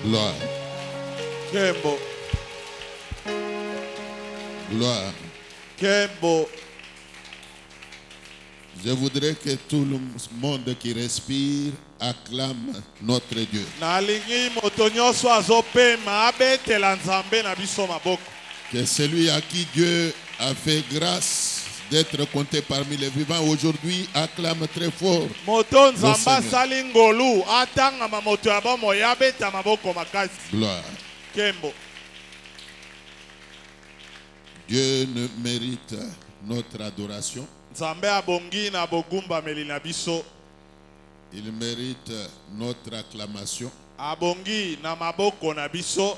Gloire. Kembo. Gloire. Kembo. Je voudrais que tout le monde qui respire acclame notre Dieu. Nalingi moto nyonso azopema abetela nzambe na biso maboko. Que celui à qui Dieu a fait grâce d'être compté parmi les vivants aujourd'hui acclame très fort. Moto nzambe asali ngolu atangama moto ya bomoi abeta maboko makasi. Gloire. Kembo. Dieu ne mérite notre adoration. Nzambe abongi na bogumba meli na biso. Il mérite notre acclamation. Abongi na maboko na biso.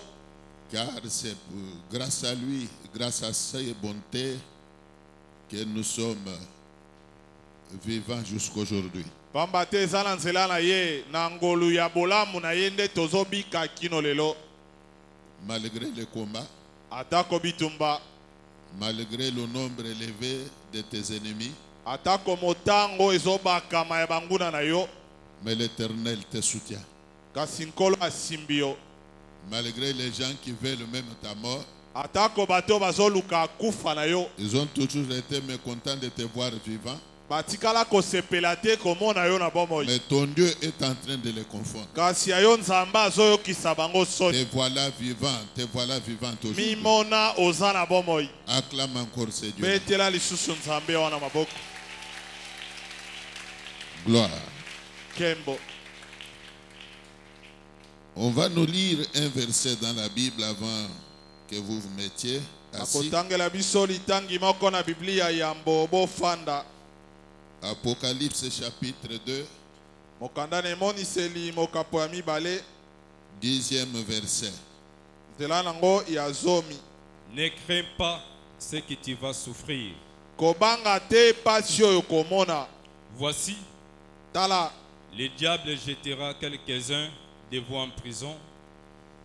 Car c'est grâce à lui, grâce à ses bontés, que nous sommes vivants jusqu'aujourd'hui. Pamba te eza na nzela na ye na ngolu ya bolamu na ye nde tozobika kino lelo. Malgré les combats, Atako bitumba. malgré le nombre élevé de tes ennemis, Atako motango ezobakama ya banguna na yo. mais l'Éternel te soutient. Kasi nkolo asimbi yo. Malgré les gens qui veulent même ta mort, Atako bato bazoluka kufa na yo. ils ont toujours été mécontents de te voir vivant. Batikala kosepela te komona yo na bomoi. Mais ton Dieu est en train de les confondre. Kasi ayo nzamba azoyokisa bango soni. Te voilà vivant aujourd'hui. Mimona oza na bomoi. Acclame encore ce Dieu. Betela lisusu nzambe wana maboko. Gloire. Kembo. On va nous lire un verset dans la Bible avant que vous vous mettiez assis. Akotangela biso litangi moko na Biblia ya mbobo fanda. Apocalypse chapitre 2, Mokanda ne moniseli mokapo ya mibale. 10e verset. Nzela nango ya zomi. Ne crains pas ce que tu vas souffrir. Kobanga te pasi oyo komona. Voici, Tala. le diable jettera quelques-uns de vous en prison,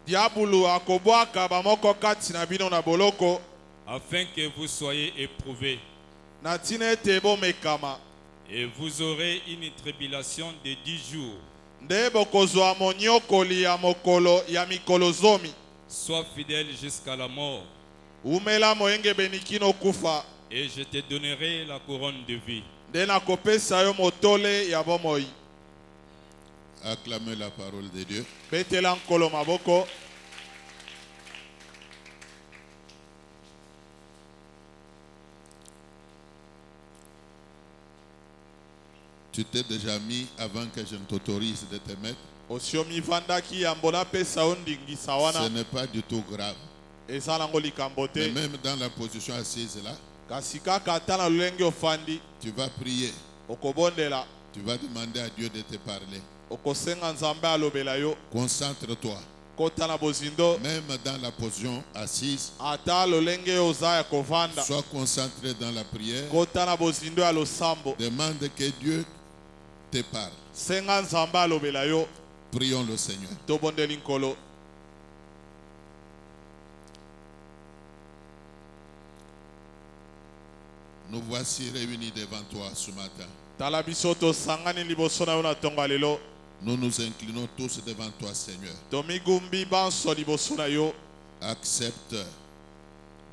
Diabulu akobwaka bamoko kati na bino na boloko. afin que vous soyez éprouvés. Na tina ete bomekama. Et vous aurez une tribulation de 10 jours. Nde bokozwa monyokoli ya mokolo ya mikolo zomi. Sois fidèle jusqu'à la mort, Umela moyenge benikino kufa. et je te donnerai la couronne de vie. Nde nakopesa yo motole ya bomoi. Acclamez la parole de Dieu. Betela nkolo maboko. Tu t'es déjà mis avant que je ne t'autorise de te mettre. Osiomi vandaki ya mbona pesa ondingi Ce sawana. n'est pas du tout grave. Eza nango likambo Mais te. même dans la position assise là, Kasi kaka ata na lolenge ofandi. tu vas prier. Okobondela. Tu vas demander à Dieu de te parler. Okosenga nzambe alobela yo. Concentre-toi. Kota na bozindo. Même dans la position assise, Ata lolenge oza ya kovanda. sois concentré dans la prière. Kota na bozindo ya losambo. Demande que Dieu te parle. Senga nzambe alobela yo. Prions le Seigneur. Tobondeli nkolo. Nous voici réunis devant toi ce matin. Tala biso tosangani liboso na yo na tongo ya lelo. Nous nous inclinons tous devant toi, Seigneur. Tomigumbi banso liboso na yo. Accepte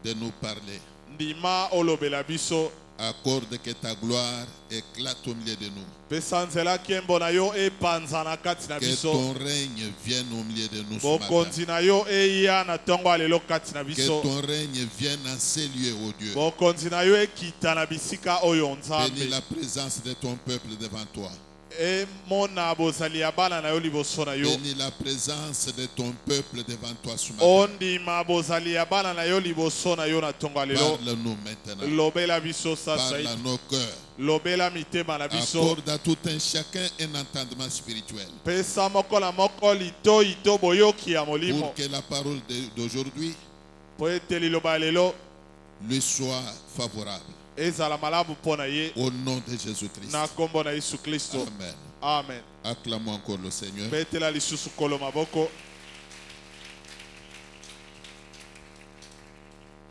de nous parler. Ndima olobela biso. Accorde que ta gloire éclate au milieu de nous. Pesa nzela kiembo na yo epanza na kati na Que biso. ton règne vienne au milieu de nous ce matin. Bokonzi na yo eya na tongo ya lelo kati na Que biso. ton règne vienne en ces lieux, ô Dieu. Bokonzi na yo ekita na bisika oyo Bénis nzambe. la présence de ton peuple devant toi. Emona bozali ya bana na yo liboso na yo. Bénis la présence de ton peuple devant toi ce matin. Ondima bozali ya bana na yo liboso na yo na tongo ya lelo. Parle-nous maintenant. Lobela biso sasa Parle à hivi. nos cœurs. Lobela mitema na biso. Accorde à tout un chacun un entendement spirituel. Pesa moko na moko lito ito boyoki ya molimo. Pour que la parole d'aujourd'hui Po ete liloba ya lelo lui soit favorable. ezala malamu mpo na ye. Au nom de Jésus-Christ. Na kombo na Yesu Kristo. Amen. Amen. Acclamons encore le Seigneur. Betela lisusu kolo maboko.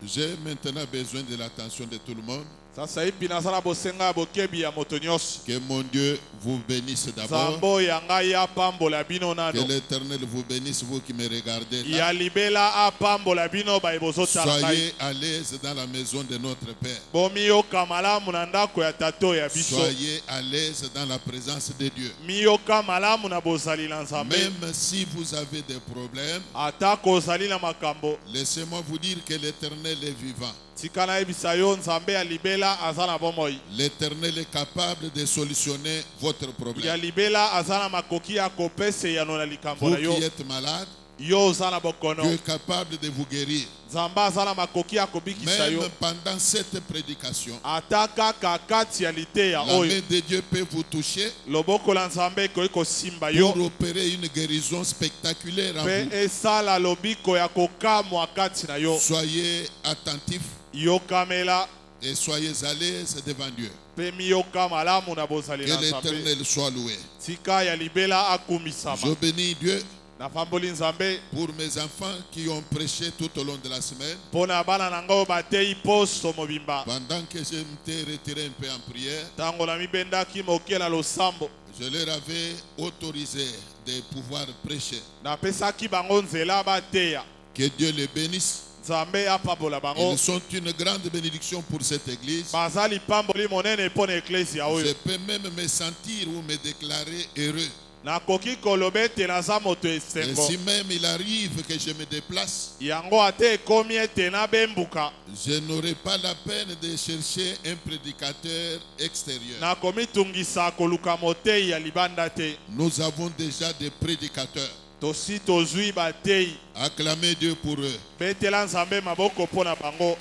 J'ai maintenant besoin de l'attention de tout le monde. Sasa hivi nazala bosenga bokebi ya moto nyonso. Que mon Dieu vous bénisse d'abord. Zambo yanga ya pambola bino Que nano. l'Éternel vous bénisse, vous qui me regardez là. Ya libela a pambola bino ba ibozota la kai. Soyez à l'aise dans la maison de notre Père. Bomiyo kamalamu na ndako ya tato ya biso. Soyez à l'aise dans la présence de Dieu. Miyo kamalamu na bozali na nzambe. Même si vous avez des problèmes, Atako zali na makambo. laissez-moi vous dire que l'Éternel est vivant. Tikana ebisa yo nzambe ya libela azana bomoi. L'Éternel est capable de solutionner votre Ya problème. libela azana makoki ya kopese ya nona likambo Vous na yo. qui êtes malade, Yo zana bokono. Dieu est capable de vous guérir. Nzambe azana makoki ya kobikisa yo. Même pendant cette prédication, Ataka kakati ya lite ya la oyo. main de Dieu peut vous toucher Loboko la nzambe koiko simba yo. pour opérer une guérison spectaculaire en Pe vous. esala lobiko ya kokamwa kati na yo. Soyez attentifs Yo kamela et soyez à l'aise devant Dieu. pe miyoka malamu na bozali Que na nzambe. l'Éternel soit loué. Tika ya libela akumisama. Je bénis Dieu Na famboli nzambe pour mes enfants qui ont prêché tout au long de la semaine. pona bana nango batei poso mobimba. Pendant que je m'étais retiré un peu en prière, Tango na mibendaki moke na losambo. je leur avais autorisé de pouvoir prêcher. Na pesaki bango nzela bateya. Que Dieu les bénisse. Nzambe apabola bango. Ils sont une grande bénédiction pour cette église. Bazali pamboli monene pona eklesi ya Je oyo. peux même me sentir ou me déclarer heureux. Nakoki kolobe te naza moto Et esengo. si même il arrive que je me déplace, Yango ate ekomi ete nabembuka. je n'aurai pas la peine de chercher un prédicateur extérieur. Nakomi tungisa koluka motei ya libanda te. Nous avons déjà des prédicateurs. Tosi tozwi batei. Acclamez Dieu pour eux. Betela nzambe maboko pona bango.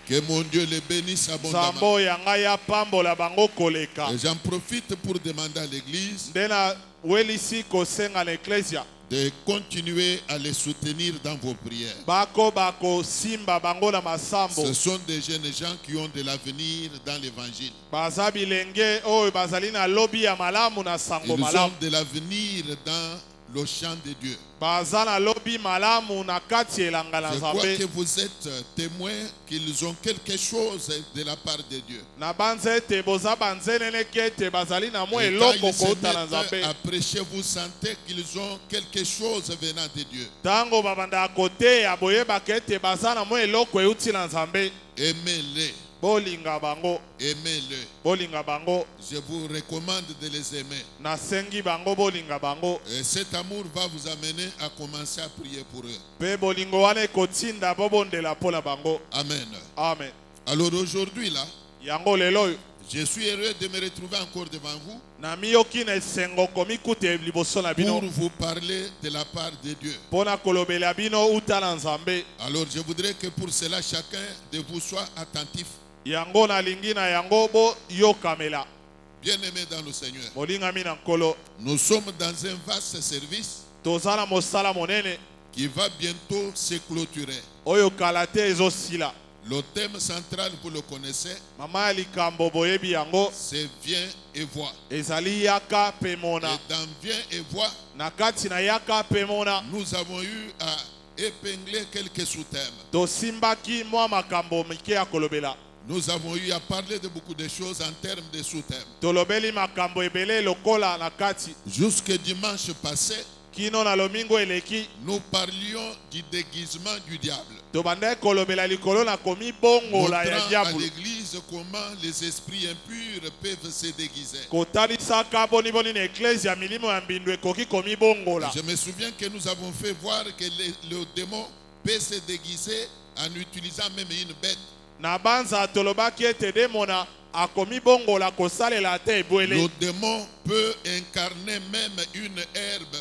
Que mon Dieu les bénisse abondamment. Sambo yanga ya pambola bango koleka. Et j'en profite pour demander à l'église Ndena welisi kosenga na eklesia. de continuer à les soutenir dans vos prières. Bako simba bango na masambo. Ce sont des jeunes gens qui ont de l'avenir dans l'évangile. Baza bilenge oyo bazali na lobi ya malamu na sango Ils ont malamu. de l'avenir dans le champ de Dieu. Baza na lobi malamu na kati elanga na Je crois que nzambe. vous êtes témoins qu'ils ont quelque chose de la part de Dieu. Na banze te boza banzenene kete bazali na mo Et quand eloko ils se kota na mettent nzambe. à prêcher, vous sentez qu'ils ont quelque chose venant de Dieu. Tango babanda kote ya boyeba kete baza na mo eloko euti na nzambe. Aimez-les. Bolinga bango. Aimez-le. Bolinga bango. Je vous recommande de les aimer. Nasengi bango bolinga bango. Et cet amour va vous amener à commencer à prier pour eux. Pe bolingo wana ekotinda bobondela pona bango. Amen. Amen. Alors aujourd'hui là, Yango lelo je suis heureux de me retrouver encore devant vous na miyoki na esengo komi kute liboso na bino. pour vous parler de la part de Dieu. Pona kolobela bino uta na nzambe. Alors je voudrais que pour cela chacun de vous soit attentif. Yango na lingi na yango bo yokamela. Bien-aimés dans le Seigneur, Molingami na nkolo. nous sommes dans un vaste service Tozana mosala monene. qui va bientôt se clôturer. Oyo kalate ezosila. Le thème central, vous le connaissez, Mama ya likambo boyebi yango. c'est viens et vois. Ezali yaka pe mona. Et dans viens et vois, Na kati na yaka pe mona. nous avons eu à épingler quelques sous-thèmes. Tosimbaki mwa makambo mike ya kolobela. Nous avons eu à parler de beaucoup de choses en termes de sous-thèmes. Tolobeli makambo ebele lokola na kati. Jusque dimanche passé, Kino na lomingo eleki. nous parlions du déguisement du diable. Tobande kolobela likolo na komi bongo la ya Montrant à diablo. l'église comment les esprits impurs peuvent se déguiser. Kotarisaka boni boni na eklesia milimo ya mbindu ekoki komi bongo la. Je me souviens que nous avons fait voir que le démon peut se déguiser en utilisant même une bête. Na banza tolobaki ete demona akomi bongo la kosalela te Le ebwele. démon peut incarner même une herbe.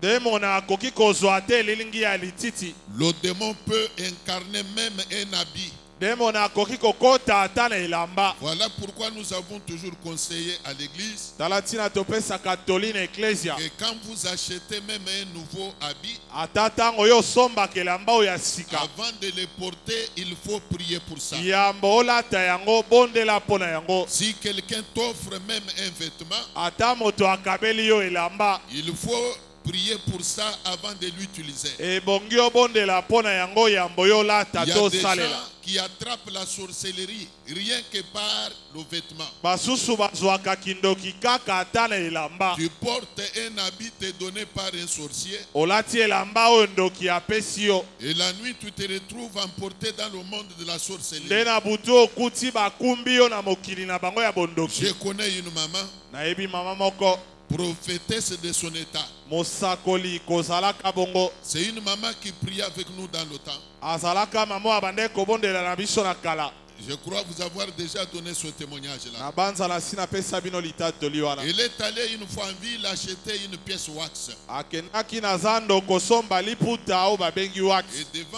Demona akoki kozwa te lilingi ya lititi. Le démon peut incarner même un habit. Demona akoki kokota ata na elamba. Voilà pourquoi nous avons toujours conseillé à l'église Talatina topesaka toli na eklesia. que quand vous achetez même un nouveau habit, Ata tango yo sombaka elamba oyo ya sika. avant de le porter, il faut prier pour ça. Yambo olata yango bondela pona yango. Si quelqu'un t'offre même un vêtement, Ata moto akabeli yo elamba. il faut prier pour ça avant de l'utiliser. Et bongi obondela pona yango yambo yo lata Il y a to des gens salela. qui attrapent la sorcellerie rien que par le vêtement. Basusu bazwaka kindoki kaka ata na elamba. Tu portes un habit te donné par un sorcier. Olati elamba oyo ndoki apesi yo. Et la nuit, tu te retrouves emporté dans le monde de la sorcellerie. Nde na butu okuti bakumbi yo na mokili na bango ya bondoki. Je connais une maman, Nayebi mama moko prophétesse de son état. mosakoli kozalaka bongo. C'est une maman qui prie avec nous dans le temps. Azalaka mama abande kobondela na biso na kala. Je crois vous avoir déjà donné ce témoignage-là. Na banzala sina pesa bino litato liwana. Il est allé une fois en ville acheter une pièce wax. Akendaki na zando kosomba liputa o babengi wax. Et devant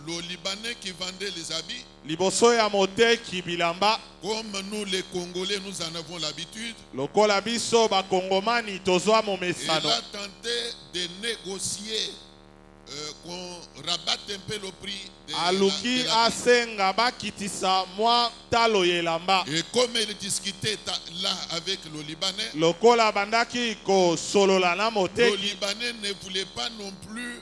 le Libanais qui vendait les habits, Liboso ya moteki bilamba. comme nous les Congolais, nous en avons l'habitude, Lokola biso bakongomani tozwa il momesano. a tenté de négocier qu'on rabatte un peu le prix de Aluki la asenga bakitisa mwa talo yelamba. Et comme il discutait là avec le Libanais, Lokola bandaki ko solola na le moteki. Libanais ne voulait pas non plus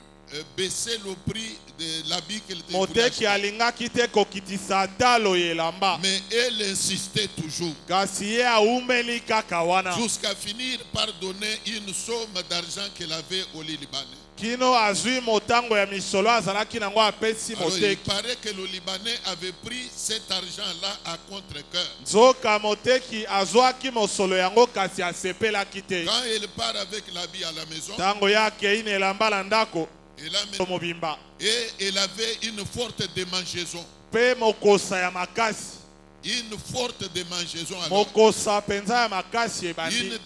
baisser le prix de l'habit qu'il était Moteki alingaki te kokitisa talo yelamba. mais elle insistait toujours Kasi ye aumeli kaka wana. jusqu'à finir par donner une somme d'argent qu'elle avait au Libanais. Kino azui motango ya misolo azalaki nango apesi Alors, il moteki. paraît que le Libanais avait pris cet argent-là à contre-cœur. Nzoka moteki azwaki mosolo yango kasi asepelaki te. Quand elle part avec l'habit à la maison, Tango yake ine elamba la ndako elle a mobimba. et elle avait une forte démangeaison. Pe mokosa ya makasi. Une forte démangeaison alors. Mokosa penza ya makasi ebandi. Une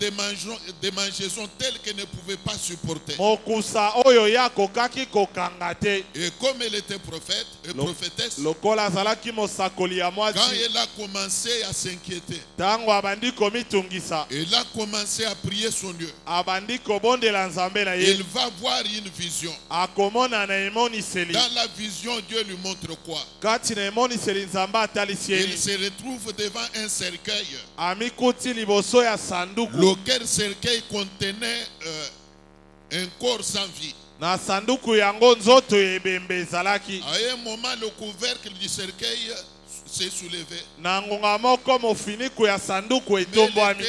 démangeaison telle qu'elle ne pouvait pas supporter. Mokusa oyo ya kokaki kokanga te. Et comme elle était prophète et prophétesse, Lokola azalaki mosakoli ya quand mwasi. elle a commencé à s'inquiéter, Tango abandi komitungisa. elle a commencé à prier son Dieu. Abandi kobondela nzambe na ye. Il va voir une vision. Akomona na emoniseli. Dans la vision, Dieu lui montre quoi? Kati na emoniseli nzambe atalisi Il ye. se retrouve devant un cercueil. Amikuti liboso ya sanduku. Lequel cercueil contenait un corps sans vie. Na sanduku yango nzoto ebembe ezalaki. À un moment, le couvercle du cercueil s'est soulevé. Na ngonga moko mofiniku ya sanduku Mais etombwami.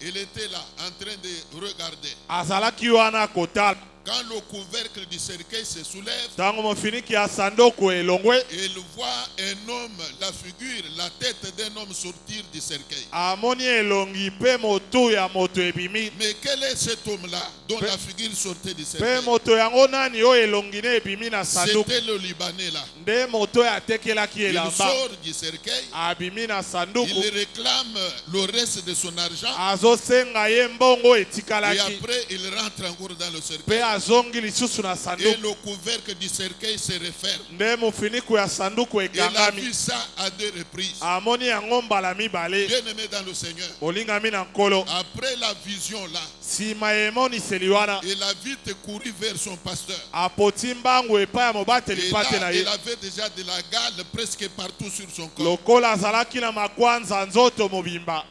elle était là, en train de regarder. Azalaki wana kotala. Quand le couvercle du cercueil se soulève, Tango mofiniki ya sanduku elongwe. il voit un homme, la figure, la tête d'un homme sortir du cercueil. Amoni elongi pe motu ya moto ebimi. Mais quel est cet homme-là dont la figure sortait du Pe cercueil? moto yango nani o elongi ne ebimi na sanduku. C'était le Libanais là. Nde moto ya tekelaki Il elamba. sort du cercueil, Abimi na sanduku. il réclame le reste de son argent Azosenga ye mbongo et etikalaki. après il rentre encore dans le Pe cercueil azongi lisusu na et sanduku. le couvercle du cercueil se referme. Nde mofiniku ya sanduku Il a ekangami. vu ça à deux reprises. Amoni yango mbala mibale. Bien aimé dans le Seigneur, Olingami na nkolo. après la vision là, Sima ya emoniseli wana. il a vite couru vers son pasteur. Apoti mbangu epai ya mobateli Et pate na là, ye. il avait déjà de la gale presque partout sur son corps. Lokola azalaki na makwanza nzoto mobimba.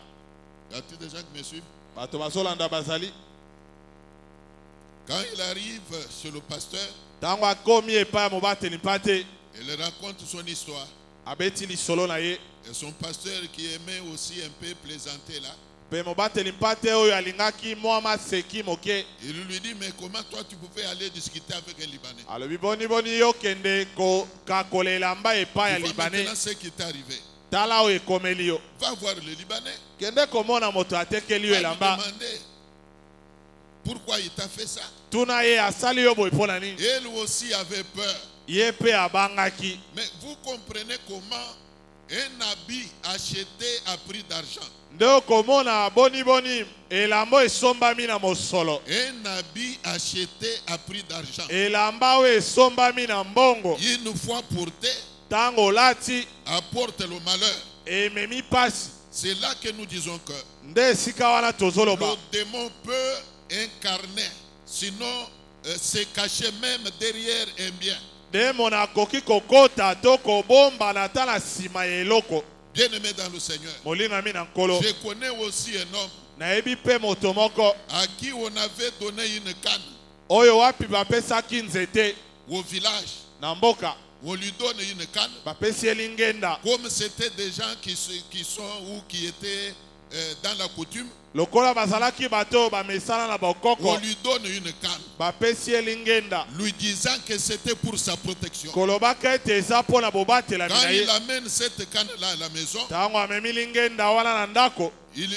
Y a-t-il des gens qui me suivent? Bato bazolanda bazali. Quand il arrive chez le pasteur, Tango akomi epai ya mobateli pate. il raconte son histoire. Abeti lisolo na ye. Et son pasteur qui aimait aussi un peu plaisanter là, Pe mobateli pate oyo alingaki mwa maseki moke. il lui dit, mais comment toi tu pouvais aller discuter avec un Libanais? Alobi boni boni yo kende ko kakolela mba epai ya Tu vois libanais. maintenant ce qui t'est arrivé. Tala oyo ekomeli yo. Va voir le Libanais. Kende komona moto atekeli yo Va lui elamba. demander pourquoi il t'a fait ça. Tuna ye asali yo boye mpo na nini. Elle aussi avait peur. Ye pe abangaki. Mais vous comprenez comment un habit acheté à prix d'argent, Nde okomona boni boni elamba esombami na mosolo. un habit acheté à prix d'argent, Elamba oyo esombami na mbongo. une fois porté, Tango olati apporte le malheur. ememi pasi. C'est là que nous disons que Nde esika wana tozoloba. le démon peut incarner, sinon se cacher même derrière un bien. Demo na koki kokota to kobomba na ta na sima ya eloko. Bien-aimé dans le Seigneur, Molinga mi na nkolo. je connais aussi un homme Na ebi pe moto moko. à qui on avait donné une canne. oyo wapi bapesaki nzete au village, na mboka on lui donne une canne. bapesi elingenda Comme c'était des gens qui sont ou qui étaient dans la coutume, lokola bazalaki bato bamesana na on bokoko lui donne une canne, bapesi elingenda lui disant que c'était pour sa protection. kolobaka ete eza mpo na bobatela Quand na il ye amène cette canne-là à la maison, ntango amemi lingenda wana na ndako il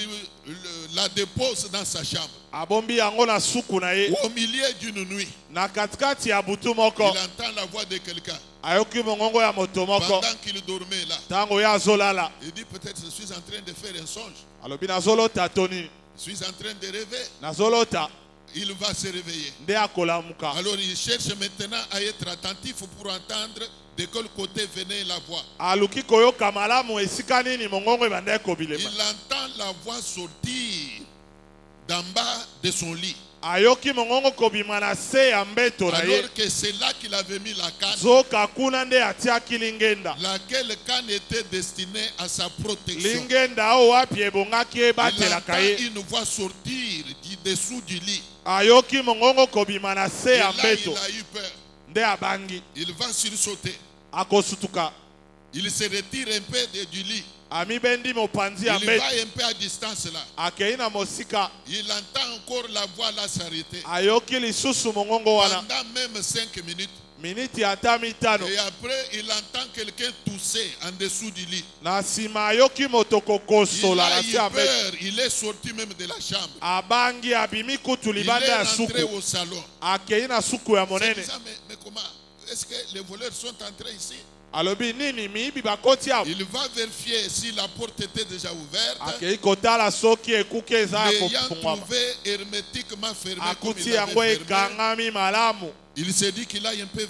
la dépose dans sa chambre. abombi yango na suku na ye Au milieu d'une nuit, na katikati ya butu il moko entend la voix de quelqu'un. ayoki mongongo ya moto moko Pendant qu'il dormait là, ntango ye azolala il dit peut-être je suis en train de faire un songe. alobi nazolota to nini Je suis en train de rêver. nazolota Il va se réveiller. nde akolamuka Alors il cherche maintenant à être attentif pour entendre de quel côté venait la voix. aluki koyoka malamu esika nini mongongo ebandaki kobilema Il entend la voix sortir d'en bas de son lit. ayoki mongongo kobima na se ya mbeto na ye Alors que c'est là qu'il avait mis la canne. zoka kuna nde atiaki lingenda Laquelle canne était destinée à sa protection. lingenda oyo wapi ebongaki Il ebatelaka entend ye une voix sortir du dessous du lit. ayoki mongongo kobima na se Et ya là, mbeto il a eu peur. nde abangi Il va sursauter. akosutuka Il se retire un peu du lit. amibendi mopanzi Il ya va mbeto un peu à distance là. akei na mosika Il entend encore la voix là s'arrêter. ayoki lisusu mongongo wana Pendant même 5 minutes. miniti ata mitano Et après, il entend quelqu'un tousser en dessous du lit. na nsima ayoki moto Il kokosola a na eu se ya mbeto peur. Il est sorti même de la chambre. abangi abimi kutu Il libanda est ya rentré suku au salon. akei na suku ya C'est monene bizarre, mais comment? Est-ce que les voleurs sont entrés ici? alobi nini miyibi bakoti awo Il va vérifier si la porte était déjà ouverte. akei kotala soki ekuke eza ya L'ayant kofungwama trouvé hermétiquement fermé comme akuti il yango l'avait fermé, ekangami malamu il s'est dit qu'il a un peu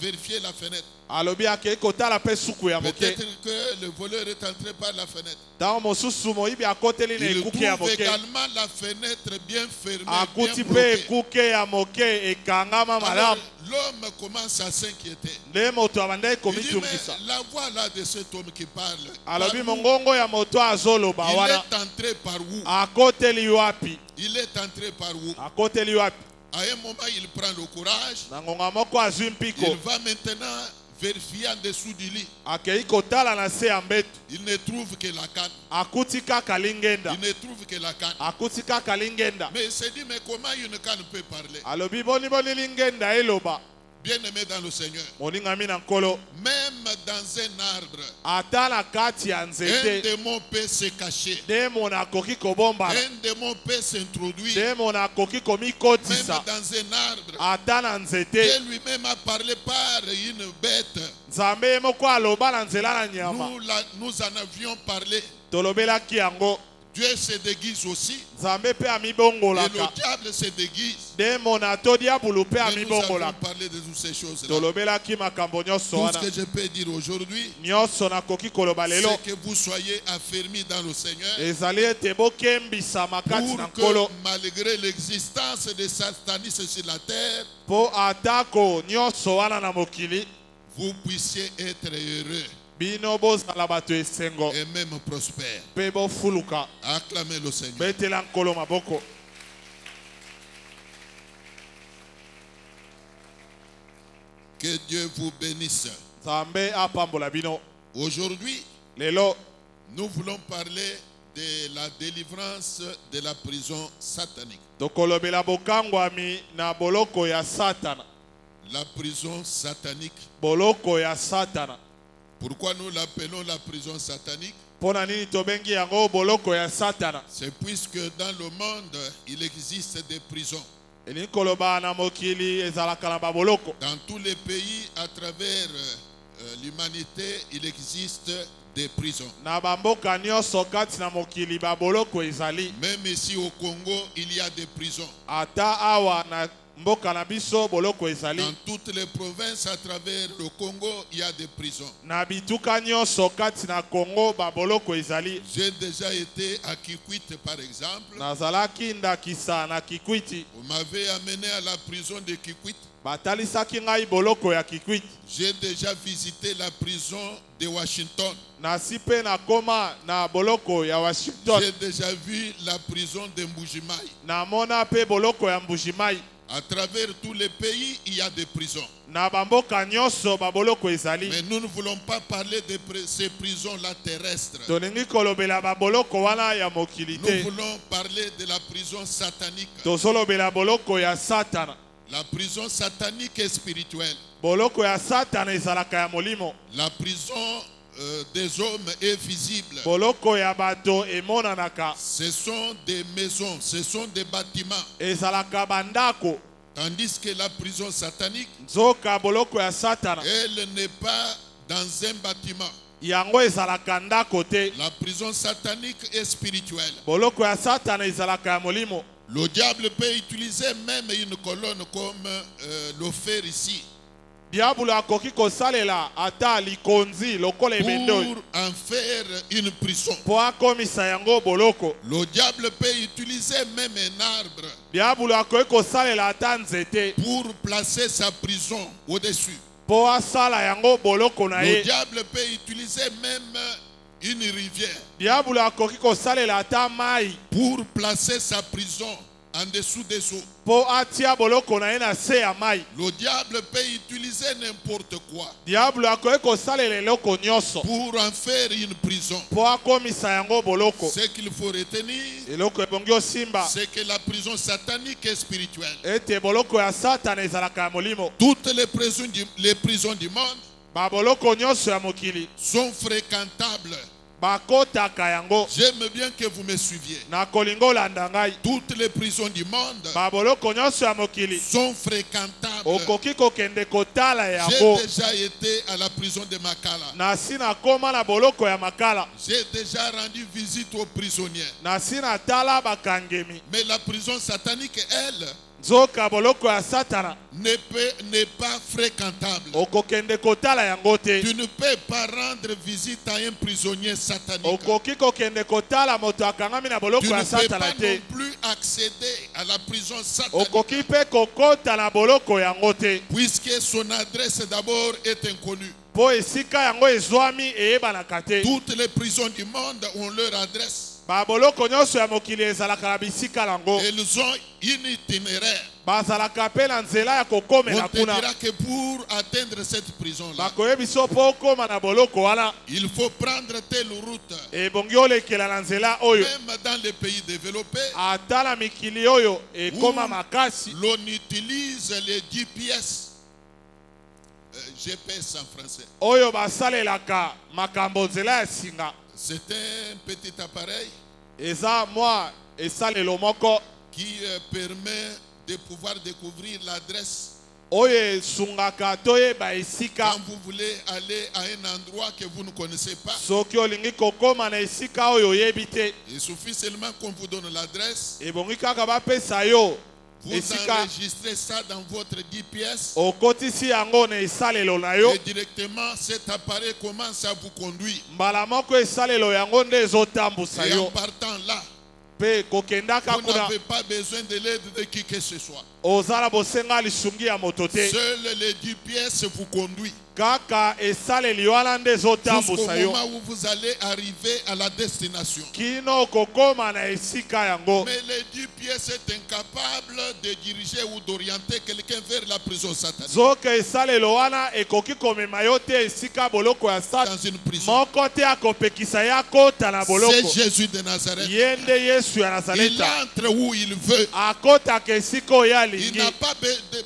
vérifié la fenêtre. alobi akei kotala mpe suku ya moke Peut-être que le voleur est entré par la fenêtre. ntango mosusu moyibi akoteli na Il ekuke ya trouve moke également la fenêtre bien fermée, akuti bien mpe bloquée. ekuke ya moke ekangama Alors, malamu l'homme commence à s'inquiéter. nde moto abandaki Il dit, mais komitungisa la voix là de cet homme qui parle, alobi par où? mongongo ya moto azoloba Il wana est entré par où? akoteli wapi Il est entré par où? akoteli wapi À un moment, il prend le courage. na ngonga moko azwi mpiko Il va maintenant vérifier en dessous du lit. akei kotala na se ya mbeto Il ne trouve que la canne. akuti kaka lingenda Il ne trouve que la canne. akuti kaka lingenda Mais il s'est dit, mais comment une canne peut parler? alobi boniboni lingenda eloba Bien-aimé dans le Seigneur, moningami na nkolo même dans un arbre, ata na kati ya un nzete démon peut se cacher. demo akoki kobombana Un démon peut s'introduire. demo akoki Même komikotisa dans un arbre, ata na nzete Dieu lui-même a parlé par une bête. nzambe ye moko aloba na nzela na nyama Nous en avions parlé. tolobelaki yango Dieu se déguise aussi. nzambe mpe Et le amibongolaka diable se déguise. demo na to diabulu mpe Mais nous avons amibongolaka parlé de toutes ces choses-là. tolobelaki makambo nyonso Tout ce wana que je peux dire aujourd'hui, nyonso nakoki koloba lelo c'est que vous soyez affermis dans le Seigneur. ezali ete bokembisama kati na Pour que nkolo malgré l'existence de satanisme sur la terre, mpo atako nyonso wana na mokili vous puissiez être heureux bino bozala bato esengo et même prospères. mpe bofuluka Acclamez le Seigneur. betela nkolo maboko Que Dieu vous bénisse. nzambe apambola bino Aujourd'hui, lelo nous voulons parler de la délivrance de la prison satanique. tokolobela bokangwami na boloko ya satana La prison satanique. boloko ya satana Pourquoi nous l'appelons la prison satanique? mpo na nini tobengi yango boloko ya satana C'est puisque dans le monde, il existe des prisons. elingi koloba na mokili ezalaka na baboloko Dans tous les pays à travers l'humanité, il existe des prisons. na bamboka nyonso kati na mokili baboloko ezali Même ici au Congo, il y a des prisons. ata awa na mboka na biso boloko ezali Dans toutes les provinces à travers le Congo, il y a des prisons. na bituka nyonso kati na Congo baboloko ezali J'ai déjà été à Kikwit, par exemple. nazalaki ndakisa na Kikwiti Vous m'avez amené à la prison de Kikwit. batalisaki ngai boloko ya Kikwiti J'ai déjà visité la prison de Washington. nasi mpe nakoma na boloko ya Washington J'ai déjà vu la prison de Mbujimai. namona mpe boloko ya Mbujimayi À travers tous les pays, il y a des prisons. Na bamboka nyonso baboloko ezali. Mais nous ne voulons pas parler de ces prisons-là terrestres. Tolingi kolobela baboloko wana ya mokili te. Nous voulons parler de la prison satanique. Tosolobela boloko ya Satana. La prison satanique est spirituelle. Boloko ya Satana ezalaka ya molimo. La prison des hommes est visible. Boloko ya bato emonanaka. Ce sont des maisons, ce sont des bâtiments. Ezalaka bandako. Tandis que la prison satanique, Zoka boloko ya Satana. elle n'est pas dans un bâtiment. Yango ezalaka ndako te. La prison satanique est spirituelle. Boloko ya Satana ezalaka ya molimo. Le diable peut utiliser même une colonne comme le fer ici. Diablo akoki kosalela ata likonzi lokola ebendo Pour en faire une prison. po akomisa yango boloko. Le diable peut utiliser même un arbre Diablo akoki kosalela ata nzete pour placer sa prison au-dessus. po asala yango boloko na Le ye. diable peut utiliser même une rivière Diablo akoki kosalela ata mai pour placer sa prison en dessous des eaux. po atia boloko na ye na se ya mai. Le diable peut utiliser n'importe quoi Diablo akoki kosalela eloko nyonso pour en faire une prison. po akomisa yango boloko. Ce qu'il faut retenir, Eloko ebongi osimba c'est que la prison satanique est spirituelle. ete boloko ya Satana ezalaka ya molimo. Toutes les prisons du monde Baboloko nyonso ya mokili sont fréquentables. bakotaka yango. J'aime bien que vous me suiviez. Na kolingo olanda ngai. Toutes les prisons du monde Baboloko nyonso ya mokili sont fréquentables. okoki kokende kotala J'ai yango. déjà été à la prison de Makala. Nasi nakoma na boloko ya makala. J'ai déjà rendu visite aux prisonniers. Nasi natala bakangemi. Mais la prison satanique, elle, Zoka boloko ya Satana n'est pas fréquentable. okokende kotala yango te. Tu ne peux pas rendre visite à un prisonnier satanique. Okoki kokende kotala moto akangami na Tu boloko ne ya peux pas Satana non te. plus accéder à la prison satanique Okoki pe kokota na boloko yango te. puisque son adresse d'abord est inconnue. Po esika yango ezwami eyebanaka te. Toutes les prisons du monde ont leur adresse. Baboloko nyonso ya mokili ezalaka na bisika nango. Elles ont une itinéraire. Bazalaka pe na nzela ya On kokomela te kuna. dira que pour atteindre cette prison-là, Bakoyebi so po okoma na boloko wana. il faut prendre telle route. Ebongi olekela na nzela oyo. Même dans les pays développés, Ata na mikili oyo ekoma makasi. l'on utilise les GPS. GPS en français. Oyo basalelaka makambo nzela ya singa. C'est un petit appareil Eza mwa esalelo moko qui permet de pouvoir découvrir l'adresse oyo esungaka toyeba esika. quand vous voulez aller à un endroit que vous ne connaissez pas. Soki olingi kokoma na esika oyo oyebi te, Il suffit seulement qu'on vous donne l'adresse. ebongi kaka bapesa yo Vous esika. enregistrez ça dans votre GPS Okotisi yango na esalelo na yo. et directement cet appareil commence à vous conduire. Mbala moko esalelo yango nde ezotambusa Et en yo. partant là, Pe kokendaka vous kuna n'avez pas besoin de l'aide de qui que ce soit. ozala bosenga lisungi ya moto te. Seul les GPS vous conduit Kaka esaleli wana nde jusqu'au ezotambusa yo. moment où vous allez arriver à la destination. Kino kokoma na esika yango. Mais le GPS est incapable de diriger ou d'orienter quelqu'un vers la prison satanique. Zoke esalelo wana ekoki komema yo te esika boloko ya Dans Satana. une prison. Moko te akopekisa ya kota na C'est boloko. Jésus de Nazareth. Yende Yesu ya Il Nazareta. entre où il veut. Akotaka esika oyo Il alingi. n'a pas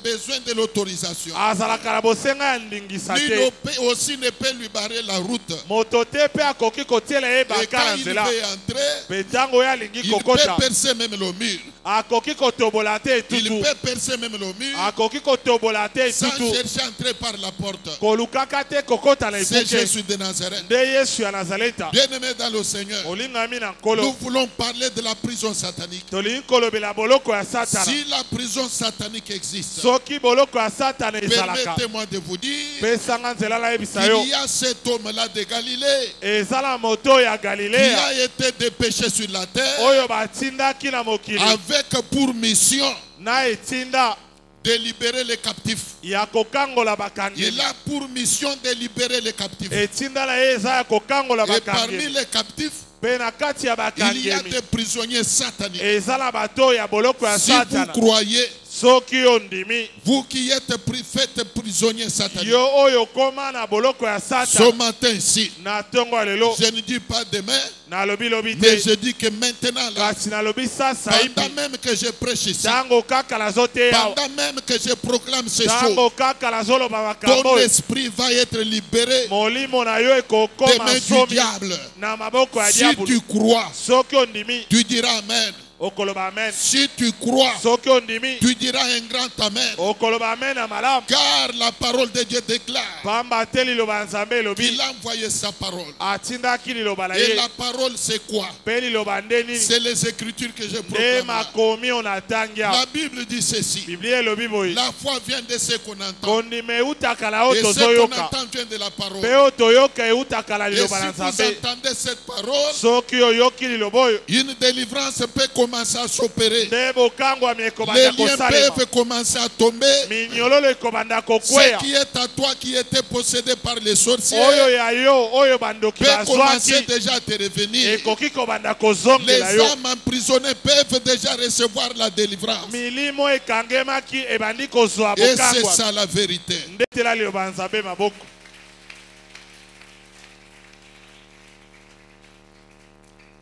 besoin de l'autorisation. Azalaka na bosenga ya ndingisa Lui te. aussi ne peut lui barrer la route. Moto te pe akoki kotiela ye Et baka quand na il nzela. veut entrer, Pe ntango oyo alingi il peut kokota. percer même le mur. Akoki kotobola te Il etutu. peut percer même le mur Akoki kotobola te sans etutu. chercher à entrer par la porte. Kolukaka te kokota na C'est ekuke. Jésus de Nazareth. Nde Yesu ya Nazareta. Bien-aimé dans le Seigneur, Olingami na nous nkolo. voulons parler de la prison satanique. Tolingi kolobela boloko ya Satana. Si la prison satanique existe, Soki boloko ya Satana ezalaka. permettez-moi de vous dire Pesanga nzela nayebisa yo. qu'il y a cet homme-là de Galilée Ezala moto ya qui Galilea. a été dépêché sur la terre Oyo batindaki na mokili. avec pour mission Na etinda de libérer les captifs. ya kokangola Il bakangeli. a pour mission de libérer les captifs. Etinda na ye eza ya kokangola Et parmi bakangeli. les captifs, Pe na kati ya il y a bakangeli. des prisonniers sataniques. Ezala bato ya boloko ya Si vous Satana. croyez soki ondimi Vous qui êtes faites prisonniers sataniques. yo oyo koma na boloko ya Ce Satan matin ici, na tongo ya lelo je ne dis pas demain, na lobi lobi mais te je dis que maintenant, là, kasi na lobi sasa pendant hivi même que je prêche ici, tango kaka nazoteya pendant même que je proclame ces tango choses, kaka nazoloba ton makambo oyo esprit va être libéré molimo na yo des ekokoma mains du somi diable. na maboko ya Si diabolo tu crois, soki ondimi tu diras Amen. okoloba amen Si tu crois, soki ondimi tu diras un grand Amen. okoloba amen na malamu Car la parole de Dieu déclare pamba te liloba ya nzambe elobi qu'il a envoyé sa parole. atindaki liloba na Et ye la parole, c'est quoi? mpe liloba nde nini C'est les Écritures que je nde proclame. là. makomi oyo natangi La awa Bible dit ceci. biblia elobi boye La foi vient de ce qu'on entend. kondima eutaka na oyo Et ce qu'on tozoyoka entend vient de la parole. mpe oyo toyoka eutaka na Et liloba si na vous nzambe entendez cette parole, soki oyoki liloba oyo une délivrance peut commencer à s'opérer. nde bokangwami Les ekobanda liens kosalema peuvent commencer à tomber. minyololo ekobanda Ce kokweya qui est à toi qui était possédé par les sorciers oyo ya yo oyo bandoki peut commencer bazwaki déjà à te revenir. ekoki kobanda Les kozongela yo âmes emprisonnées peuvent déjà recevoir la délivrance. milimo ekangemaki ebandi kozwa Et c'est bokangwa ça la vérité. ndetela liloba nzambe maboko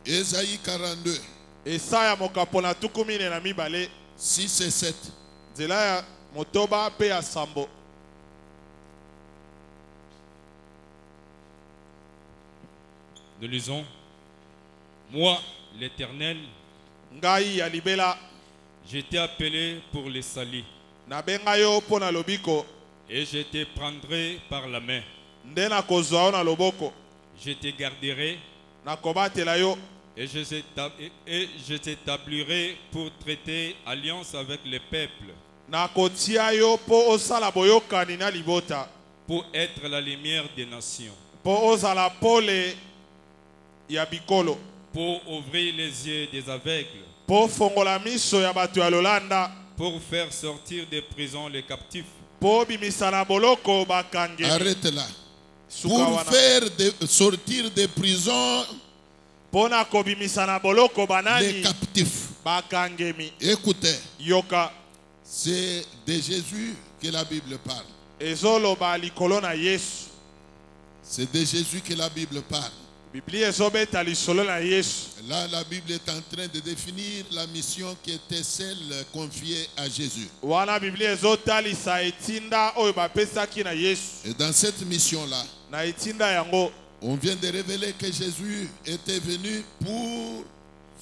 Ésaïe 42, esaya mokapo na tuku mine na mibale 6 et 7. nzela ya motoba mpe ya sambo Nous lisons. Moi, l'Éternel, ngai ya libela je t'ai appelé pour les salis, nabenga yo mpo na lobiko et je te prendrai par la main. nde nakozwa yo na loboko Je te garderai nakobatela yo et je t'établirai pour traiter alliance avec les peuples, nakotia yo mpo osala boyokani na libota pour être la lumière des nations, mpo ozala pole ya bikolo pour ouvrir les yeux des aveugles, mpo fongola miso ya bato ya lolanda pour faire sortir des prisons les captifs, mpo bimisa na boloko bakangemi Arrête là. suka Pour wana faire sortir des prisons mpo na kobimisa na boloko les banani captifs. bakangemi Écoutez, yoka c'est de Jésus que la Bible parle. ezoloba likolo na yesu C'est de Jésus que la Bible parle. biblia ezobeta lisolo na yesu Là, la Bible est en train de définir la mission qui était celle confiée à Jésus. wana biblia ezotalisa etinda oyo bapesaki na yesu Et dans cette mission-là, na etinda yango on vient de révéler que Jésus était venu pour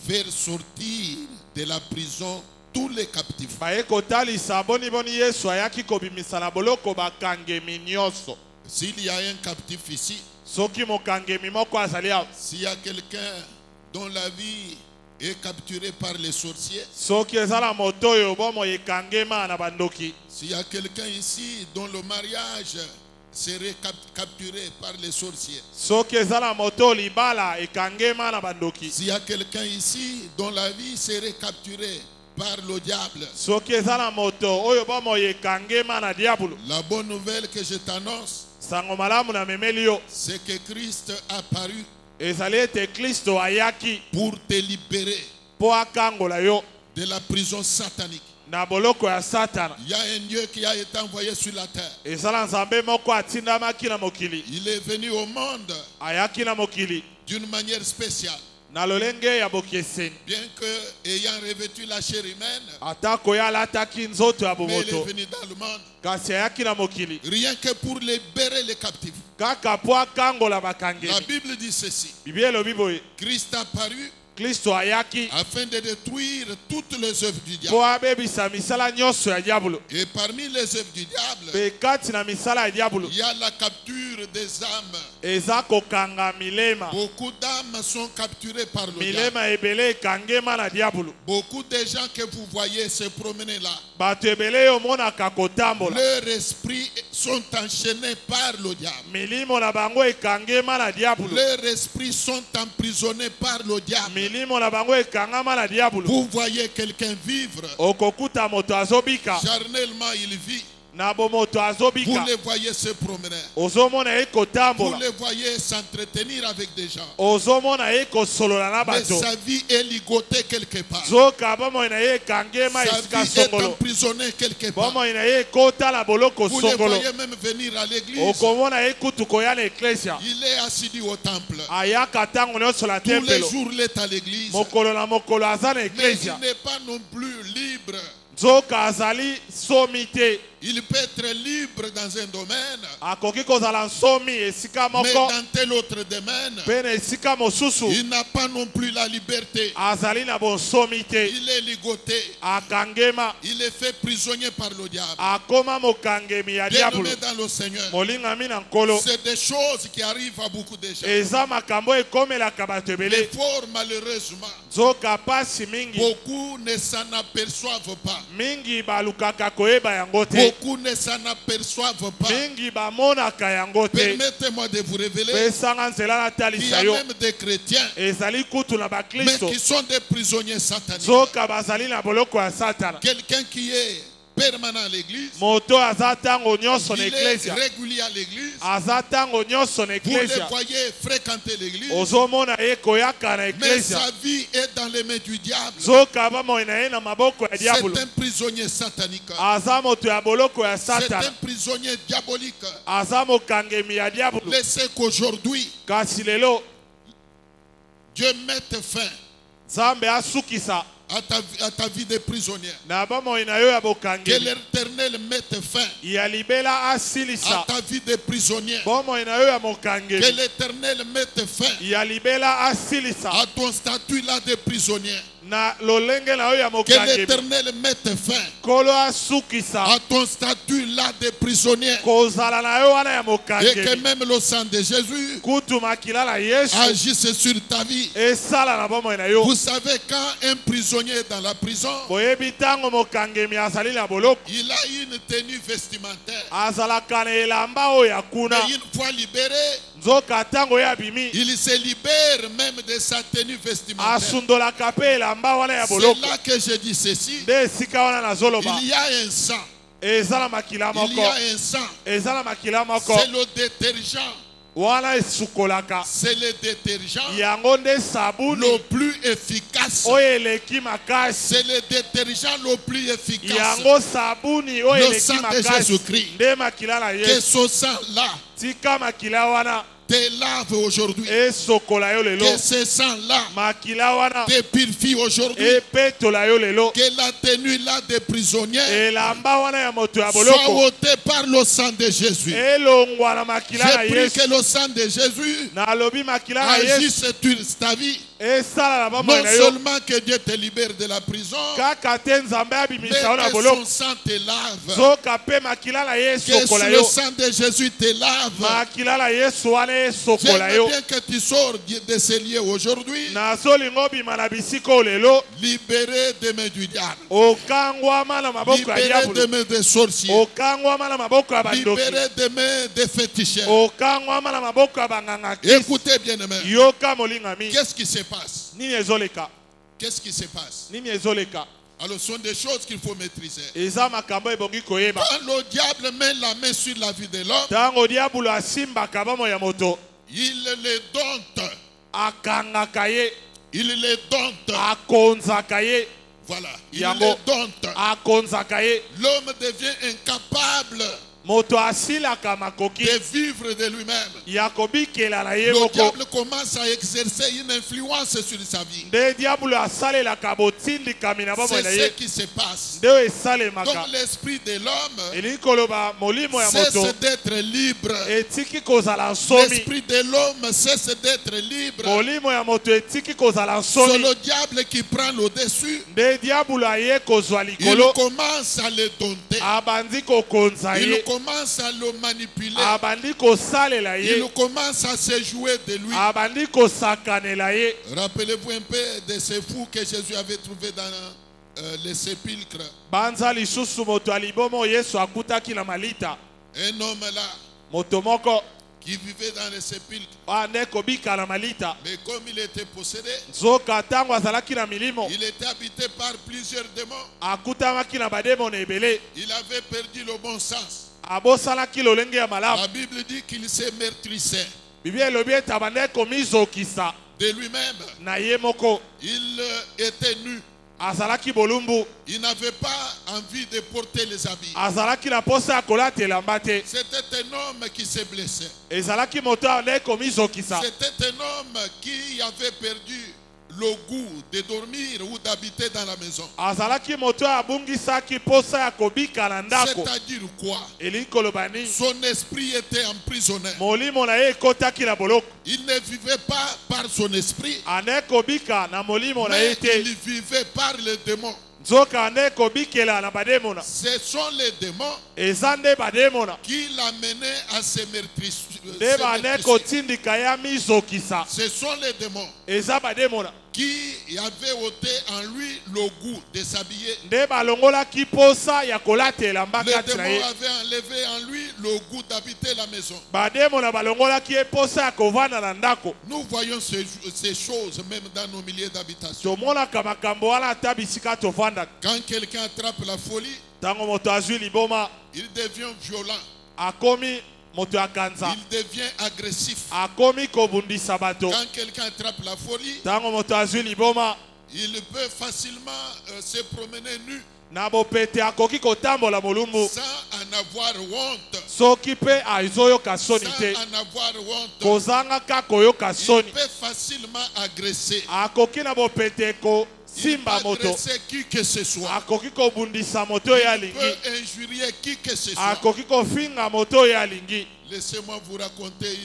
faire sortir de la prison tous les captifs. baye kotalisa boniboni yesu ayaki kobimisa na boloko bakangemi nyonso S'il y a un captif ici, soki mokangemi moko azali awa s'il y a quelqu'un dont la vie est capturée par les sorciers, soki ezala moto oyo bomo ekangema na bandoki s'il y a quelqu'un ici dont le mariage serait capturé par les sorciers, soki ezala moto libala ekangema na bandoki s'il y a quelqu'un ici dont la vie serait capturée par le diable, soki ezala moto oyo bomo ekangema na diabolo la bonne nouvelle que je t'annonce, sango malamu na memeli yo c'est que Christ a paru ezali ete kristo ayaki pour te libérer mpo akangola yo de la prison satanique. na boloko ya satana Il y a un Dieu qui a été envoyé sur la terre. ezala nzambe moko atindamaki na mokili Il est venu au monde ayaki na mokili d'une manière spéciale. na lolenge ya bokeseni Bien que ayant revêtu la chair humaine, atako ye alataki nzoto ya mais il est bomoto venu dans le monde kasi ayaki na mokili rien que pour libérer les captifs. kaka mpo akangola La bakangeli Bible dit ceci. biblia elobi boye Christ a paru kristo ayaki afin de détruire toutes les œuvres du mpo diable. abebisa misala nyonso ya diabolo Et parmi les œuvres du diable, mpe kati na misala ya diabolo il y a la capture des âmes. eza kokanga milema Beaucoup d'âmes sont capturées par le diable. milema ebele ekangema na diabolo Beaucoup de gens que vous voyez se promener là, bato ebele oyo omonaka kotambola leurs esprits sont enchaînés par le diable. milimo na bango ekangema na diabolo Leurs esprits sont emprisonnés par le diable. milimo na bango ekangama na diabolo Vous voyez quelqu'un vivre, okokuta moto azobika charnellement il vit, na bomoto Vous azobika les voyez se promener. ozomona ye Vous kotambola les voyez s'entretenir avec des gens. ozomona ye kosolola na Mais bato sa vie est ligotée quelque part. zoka bomoi na ye ekangema Sa esika vie est songolo emprisonnée quelque part. bomoi na ye ekotala boloko Vous les songolo voyez même venir à l'église. okomona ye kutu koya na eklesia Il est assidu au temple. ayaka ntango nyonso na Tous les tempelo jours, il est à l'église. mokolo na mokolo aza na Mais eklesia il n'est pas non plus libre. nzoka azali somi te Il peut être libre dans un domaine, akoki kozala nsomi esika mais moko dans tel autre domaine, mpe na esika mosusu il n'a pas non plus la liberté. azali na bonsomi te Il est ligoté. akangema Il est fait prisonnier par le diable. akoma mokangemi ya diabolo Bien-aimé dans le Seigneur, molingami na nkolo c'est des choses qui arrivent à beaucoup de gens. eza makambo ekomelaka bato Mais ebele fort malheureusement, nzoka pasi mingi beaucoup ne s'en aperçoivent pas. mingi balukaka koyeba yango te Beaucoup ne s'en aperçoivent pas. mingi bamonaka yango te Permettez-moi de vous révéler pesanga nzela qu'il y natalisa a yo même des chrétiens, ezali kutu na mais bakristo qui sont des prisonniers sataniques. nzoka bazali na boloko ya satana Quelqu'un qui est permanent à l'église, moto aza ntango nyonso na il est eklesia régulier à l'église, aza ntango nyonso na vous le eklesia voyez fréquenter l'église, ozomona ye koyaka na mais eklesia sa vie est dans les mains du diable. nzoka bamoi na ye na maboko ya C'est diabolo un prisonnier satanique. aza moto ya boloko ya C'est satana un prisonnier diabolique. aza mokangemi ya diabolo Laissez qu'aujourd'hui, kasi lelo Dieu mette fin nzambe asukisa à ta vie de prisonnier. na bamoi na yo ya Que bokangeli l'Éternel mette fin ya libela à asilisa ta vie de prisonnier. bomoi na yo ya Que mokangeli l'Éternel mette fin ya libela asilisa à ton statut là de prisonnier. na lolenge na yo ya Que mokangeli l'Éternel mette fin kolo asukisa à ton statut là de prisonnier. kozala na yo wana ya Et que mokangeli même le sang de Jésus kutu makila na yesu agisse sur ta vie. esala na bomoi na yo Vous savez, quand un prisonnier est dans la prison, boyebi ntango mokangemi azali na boloko il a une tenue vestimentaire. azalaka na elamba oyo ya kuna Mais une fois libéré, nzoka ntango ye abimi il se libère même de sa tenue vestimentaire. asundolaka mpe elamba wana ya C'est boloko là que je dis ceci. nde esika wana nazoloba Il y a un sang. eza na makila Il y moko a un sang. eza na makila moko C'est le détergent. wana esukolaka C'est le détergent yango nde sabuni le plus efficace. oyo eleki makasi C'est le détergent le plus efficace. yango sabuni oyo Le eleki sang de makasi Jésus-Christ. nde makila na Que yesu ce sang-là tika makila wana te lave aujourd'hui. esokola yo lelo Que ce sang-là makila wana te purifie aujourd'hui. epetola yo lelo Que la tenue là des prisonniers elamba wana ya moto ya soit boloko ôtée par le sang de Jésus. elongwa na makila na J'ai pris yesu que le sang de Jésus nalobi makila na yesu agisse sur ta vie. esala na bomoi Non na yo seulement que Dieu te libère de la prison, kaka te nzambe mais abimisa yo na que boloko son sang te lave. zoka mpe makila na ye Que esokola le yo sang de Jésus te lave. makila na yesu wana esokola J'aimerais yo bien que tu sors de ces lieux aujourd'hui, nazolinga obima na bisika oyo lelo libéré des mains du diable, okangwama na maboko ya libéré des diabolo mains des sorciers, okangwama na maboko ya bandoki libéré des mains des féticheurs. okangwama na maboko ya banganga Écoutez bien, aimé. yoka molingami Qu'est-ce qui se passe? nini ezoleka Qu'est-ce qui se passe? nini ezoleka Alors, ce sont des choses qu'il faut maîtriser. eza makambo ebongi koyeba Quand le diable met la main sur la vie de l'homme, ntango diabolo asimbaka bomoi ya moto il le dompte. akangaka ye Il le dompte. akonzaka ye Voilà. Il Yango. le dompte. akonzaka ye L'homme devient incapable moto asilaka makoki de vivre de lui-même. ya kobikela na ye Le moko diable commence à exercer une influence sur sa vie. nde diabolo asalelaka botindikami na bomoi na C'est ce ye qui se passe. nde oyo Donc esalemaka l'esprit de l'homme elingi koloba molimo ya moto cesse d'être libre. etiki kozala nsomi L'esprit de l'homme cesse d'être libre. molimo ya moto etiki kozala C'est nsomi le diable qui prend le dessus. nde diabolo aye kozwa Il likolo commence à le dompter. abandi kokonza Il ye commence à le manipuler. abandi kosalela ye Il commence à se jouer de lui. abandi kosakanela ye Rappelez-vous un peu de ces fous que Jésus avait trouvés dans les sépulcres. banza lisusu moto alibomo yesu akutaki na malita Un homme là, moto moko qui vivait dans les sépulcres. ane kobika na malita Mais comme il était possédé, nzoka ntango azalaki na milimo il était habité par plusieurs démons. akutamaki na bademona ebele Il avait perdu le bon sens. abosalaki lolenge ya malamu La Bible dit qu'il se meurtrissait biblia elobi ete abandaki komizokisa de lui-même. na ye moko Il était nu. azalaki bolumbu Il n'avait pas envie de porter les habits. azalaki na posa ya kolata elamba te C'était un homme qui se blessait. ezalaki moto abandaki komizokisa C'était un homme qui avait perdu le goût de dormir ou d'habiter dans la maison. azalaki moto abungisaki posa ya kobika na ndako C'est-à-dire quoi? elingi koloba nini Son esprit était emprisonné. molimo na ye ekotaki na boloko Il ne vivait pas par son esprit, ane kobika na molimo na mais ye te il vivait par les démons. nzoka ane kobikela na bademona Ce sont les démons eza nde bademona qui l'amenaient à se nde bane meurtrir. kotindika ya mizokisa Ce sont les démons eza bademona qui avaient ôté en lui le goût de s'habiller. nde balongolaki posa ya kolata elamba Les kati na démons ye avaient enlevé en lui le goût d'habiter la maison. bademona balongolaki ye posa ya kovanda na ndako Nous voyons ces choses même dans nos milieux d'habitation. tomonaka makambo wana ata bisika tovandaka Quand quelqu'un attrape la folie, ntango moto azwi liboma il devient violent, akomi moto ya kanza il devient agressif. akomi kobundisa bato Quand quelqu'un attrape la folie, ntango moto azwi liboma il peut facilement se promener nu na bopete akoki kotambola molumbu sans en avoir honte. soki mpe azoyoka soni Sans te en avoir honte, kozangaka koyoka il soni peut facilement agresser. akoki na bopete Il kosimba peut moto agresser qui que ce soit. akoki kobundisa moto oyo Il alingi peut injurier qui que ce soit. akoki kofinga moto oyo alingi Laissez-moi vous raconter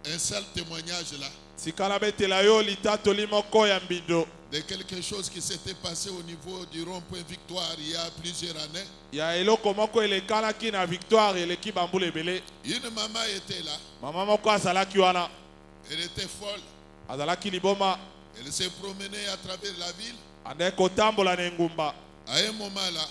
un sale témoignage là, sikala betela yo litatoli moko ya mbindo de quelque chose qui s'était passé au niveau du rond-point Victoire il y a plusieurs années. ya eloko moko elekanaki na victoire eleki bambula ebele Une maman était là, mama moko azalaki wana elle était folle, azalaki liboma elle se promenait à travers la ville. ande kotambola na engumba À un moment là,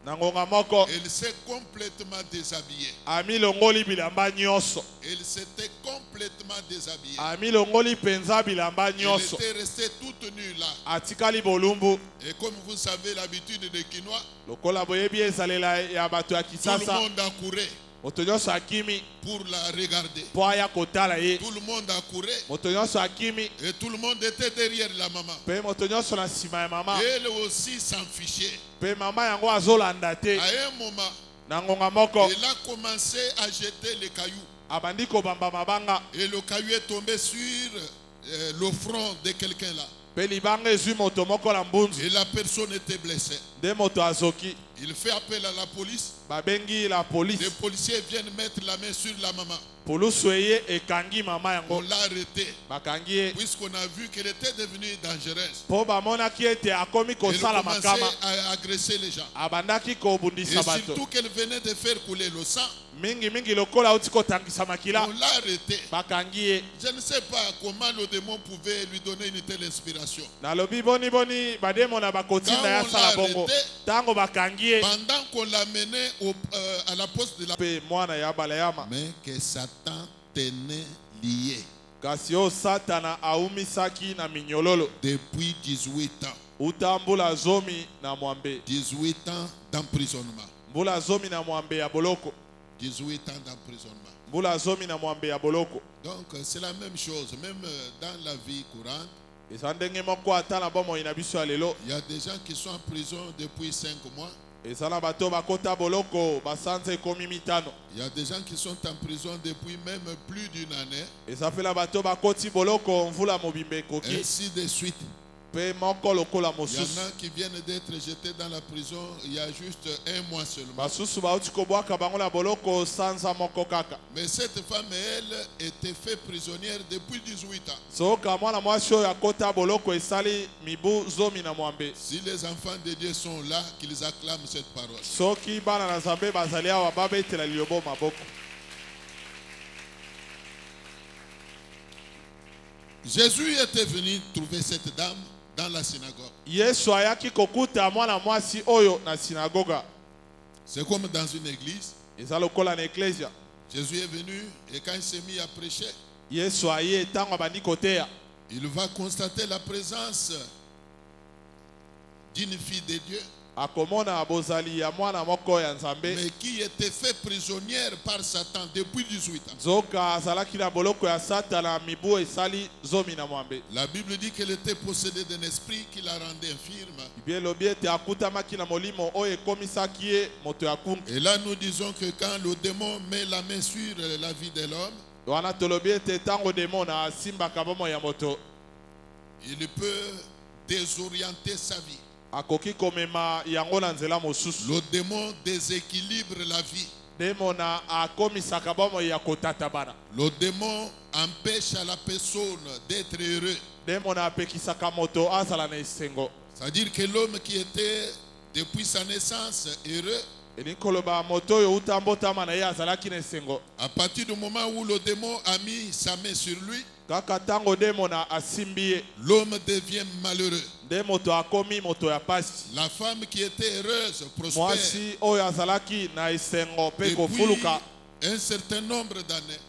na ngonga moko elle s'est complètement déshabillée. amilongoli bilamba nyonso Elle s'était complètement déshabillée. amilongoli mpenza bilamba Elle nyonso était restée toute nue là. atikali bolumbu Et comme vous savez l'habitude des Quinois, lokola boyebi ezalela ya bato ya tout le kisasa monde accourait moto nyonso akimi pour la regarder. mpo aya kotala ye Tout le monde accourait moto nyonso akimi et tout le monde était derrière la maman. mpe moto nyonso na nsima ya mama Et elle aussi s'en fichait. mpe mama yango azolanda te À un moment, na ngonga moko elle a commencé à jeter les cailloux. abandi kobamba mabanga Et le caillou est tombé sur le front de quelqu'un là. mpe libanga ezwi moto moko na mbunzu Et la personne était blessée. nde moto azoki Il fait appel à la police. babengi la Les polisi policiers viennent mettre la main sur la maman. polusu eye ekangi mama On yango l'a arrêtée bakangi ye puisqu'on a vu qu'elle était devenue dangereuse. mpo bamonaki ete akomi Elle kosala commençait makama à agresser les gens. abandaki Et kobundisa bato surtout qu'elle venait de faire couler le sang. mingimingi lokola auti kotangisa makila On l'a arrêtée. bakangi ye Je ne sais pas comment le démon pouvait lui donner une telle inspiration. nalobi boniboni bademona bakotinda ya sala bongo ntango bakangi ye Pendant qu'on l'a mené à la poste de la mpe mwana ya balayama mais que Satan tenait lié kasi oyo satana aumisaki na minyololo depuis 18 ans. uta mbula zomi na mwambe 18 ans d'emprisonnement. mbula zomi na mwambe ya boloko 18 ans d'emprisonnement. mbula zomi na mwambe ya boloko Donc c'est la même chose, même dans la vie courante. eza ndenge moko ata na bomoi na biso ya lelo Il y a des gens qui sont en prison depuis 5 mois. eza na bato bakota boloko basanza ekomi mitano Il y a des gens qui sont en prison depuis même plus d'une année. eza mpe na bato bakoti boloko mvula mobimba ekoki Ainsi de suite. mpe moko lokola Il y mosusu en a qui viennent d'être jetés dans la prison il y a juste 1 mois seulement. basusu bauti kobwaka bango na boloko sanza moko kaka Mais cette femme, elle, était faite prisonnière depuis 18 ans. soka mwana mwasi oyo akota boloko esali mibu zomi na mwambe Si les enfants de Dieu sont là, qu'ils acclament cette parole. soki bana na nzambe bazali awa babetela lilobo maboko Jésus était venu trouver cette dame dans la synagogue. yesu ayaki kokuta mwana mwasi oyo na sinagoga C'est comme dans une église. eza lokola na eklesia Jésus est venu et quand il s'est mis à prêcher, Yesu aye tango abandi koteya. il va constater la présence d'une fille de Dieu, Akomona bozali ya mwana moko ya Nzambe. mais qui était fait prisonnière par Satan depuis 18 ans. Zoka azalaki na boloko ya Satana mibu esali zomi na mwambe. La Bible dit qu'elle était possédée d'un esprit qui la rendait infirme. Bien lobi ete akutamaki na molimo oyo ekomisaki ye moto ya kungu. Et là, nous disons que quand le démon met la main sur la vie de l'homme, Wana tolobi ete tango demo na asimbaka bomo ya moto, il peut désorienter sa vie. akoki komema yango na nzela mosusu. Le démon déséquilibre la vie. Demo na akomisaka bomo ya kotatabana. Le démon empêche à la personne d'être heureux. Demo na apekisaka moto azala na esengo. C'est-à-dire que l'homme qui était depuis sa naissance heureux, Elikoloba moto oyo utambotama na ye azalaki na esengo. à partir du moment où le démon a mis sa main sur lui, Kaka tango demo na asimbi ye, l'homme devient malheureux. nde moto akomi moto ya pasi. La femme qui était heureuse, prospère, Mwasi oyo azalaki na esengo pe depuis kofuluka un certain nombre d'années,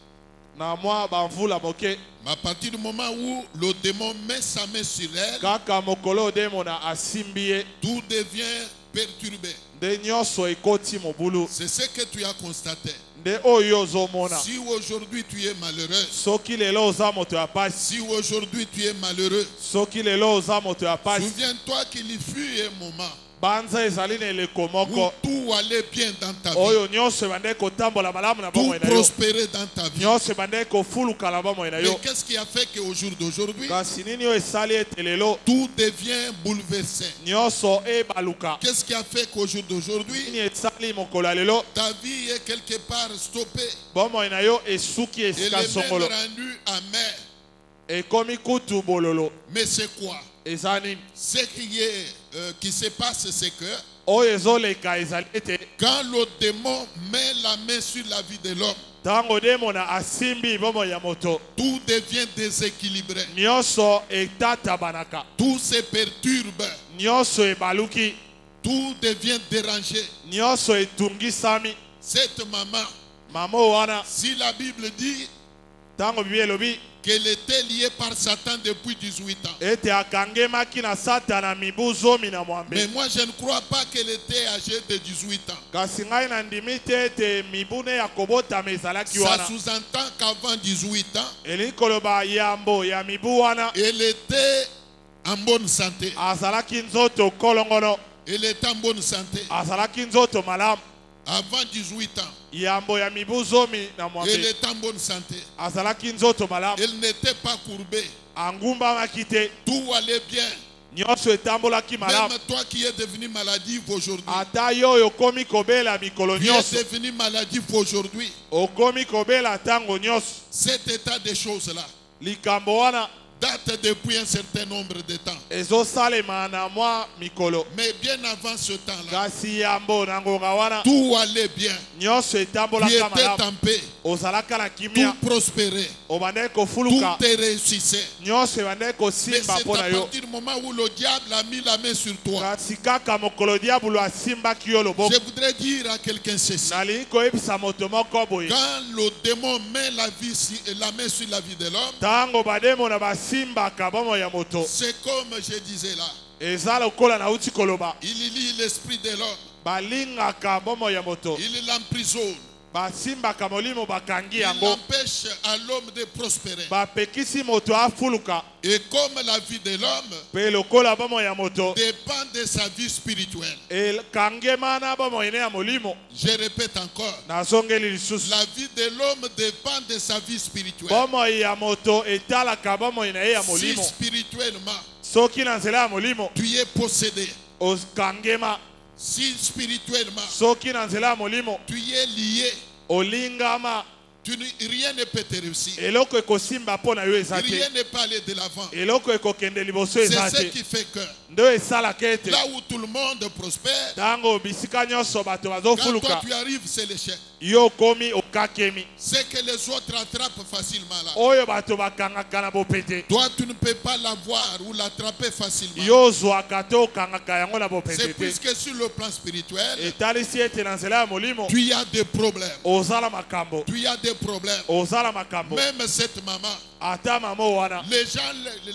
na mwa bamvula moke. mais à partir du moment où le démon met sa main sur elle, Kaka mokolo demo na asimbi ye, tout devient perturbé. nde nyonso ekoti mobulu. C'est ce que tu as constaté. Nde oyo ozomona. Si aujourd'hui tu es malheureux, Soki lelo oza moto ya pasi, si aujourd'hui tu es malheureux, soki lelo oza moto ya pasi, souviens-toi qu'il y fut un moment banza ezali na eleko où moko tout allait bien dans ta vie, oyo nyonso ebandeki kotambola malamu na tout bomoi na yo, prospérait dans ta vie. nyonso ebandeki kofuluka na bomoi na Mais yo. qu'est-ce qui a fait qu'au jour d'aujourd'hui, Kasi nini oyo esali ete lelo tout devient bouleversé? nyonso ebaluka? Qu'est-ce qui a fait qu'au jour d'aujourd'hui, Nini esali mokolo ya lelo ta vie est quelque part stoppée? bomoi na yo esuki Elle esika est même songolo, rendue amère. ekomi kutu bololo. Mais c'est quoi? Eza nini Ce qui se passe, c'est que oyo ezoleka? Ezali ete quand le démon met la main sur la vie de l'homme, tango demo na asimbi bomoi ya moto, tout devient déséquilibré. nyonso etatabanaka, Tout se perturbe. nyonso ebaluki, Tout devient dérangé. nyonso etungisami. Cette maman, Mamo wana si la Bible dit tango bibi elobi qu'elle était liée par Satan depuis 18 ans, ete akangemaki na Satana mibu zomi na mwambe, mais moi je ne crois pas qu'elle était âgée de 18 ans. kasi ngai na ndimi te ete mibu ne ya kobotama ezalaki Ça wana. sous-entend qu'avant 18 ans, Elingi koloba yambo ya mibu wana elle était en bonne santé. azalaki nzoto kolongono, Elle était en bonne santé. azalaki nzoto malamu. Avant 18 ans, Yambo ya mibu zomi na elle mwambe était en bonne santé. azalaki nzoto malamu, Elle n'était pas courbée. angumbamaki te, Tout allait bien. nyonso etambolaki malamu. Même toi qui es devenu maladif aujourd'hui, Ata yo oyo okomi kobela mikolo tu es nyonso, devenu maladif aujourd'hui, okomi kobela tango nyonso, cet état de choses-là likambo wana date depuis un certain nombre de temps. ezosalema na mwa mikolo. Mais bien avant ce temps-là, Kasi yambo na ngonga wana tout allait bien. nyonso Tu etambolaka étais malamu, en paix. ozalaka na kimia, Tout prospérait. obandeki Tout kofuluka, te réussissait. nyonso ebandeki Mais kosimba c'est mpo na à yo. partir du moment où le diable a mis la main sur toi. Kasi kaka mokolo diabolo asimbaki yo loboko. Je voudrais dire à quelqu'un ceci. Nalingi koyebisa moto moko boye, Quand le démon met la main sur la vie de l'homme, tango bademo na basimbaka bomoi ya moto, c'est comme je disais là. eza lokola nauti koloba, Il lie l'esprit de l'homme. balingaka bomoi ya moto, Il l'emprisonne. basimbaka molimo bakangi Il yango, empêche à l'homme de prospérer. bapekisi moto afuluka. Et comme la vie de l'homme Pe lokola bomoi ya moto dépend de sa vie spirituelle. ekangema na bomoi ne ya molimo, Je répète encore. nazongeli lisusu, La vie de l'homme dépend de sa vie spirituelle. bomoi ya moto etalaka bomoi na ye ya Si molimo. spirituellement Soki na nzela ya molimo tu es possédé, okangema, si spirituellement soki na nzela ya molimo tu es lié, olingama, rien ne peut te réussir. eloko ekosimba mpo na yo eza te, Rien ne peut aller de l'avant. eloko ekokende liboso C'est eza ce te. qui fait que Nde oyo esalaka ete là où tout le monde prospère, ntango bisika nyonso bato quand toi bazofuluka, tu arrives, c'est l'échec. yo okomi C'est que les autres attrapent facilement là. oyo bato bakangaka na bopete Toi, tu ne peux pas l'avoir ou l'attraper facilement. yo ozwaka te okangaka yango na C'est bopete te puisque sur le plan spirituel, etalisi ete na nzela ya molimo tu as des problèmes. ozala makambo Tu as des problèmes. ozala makambo Même cette maman, ata mama wana les gens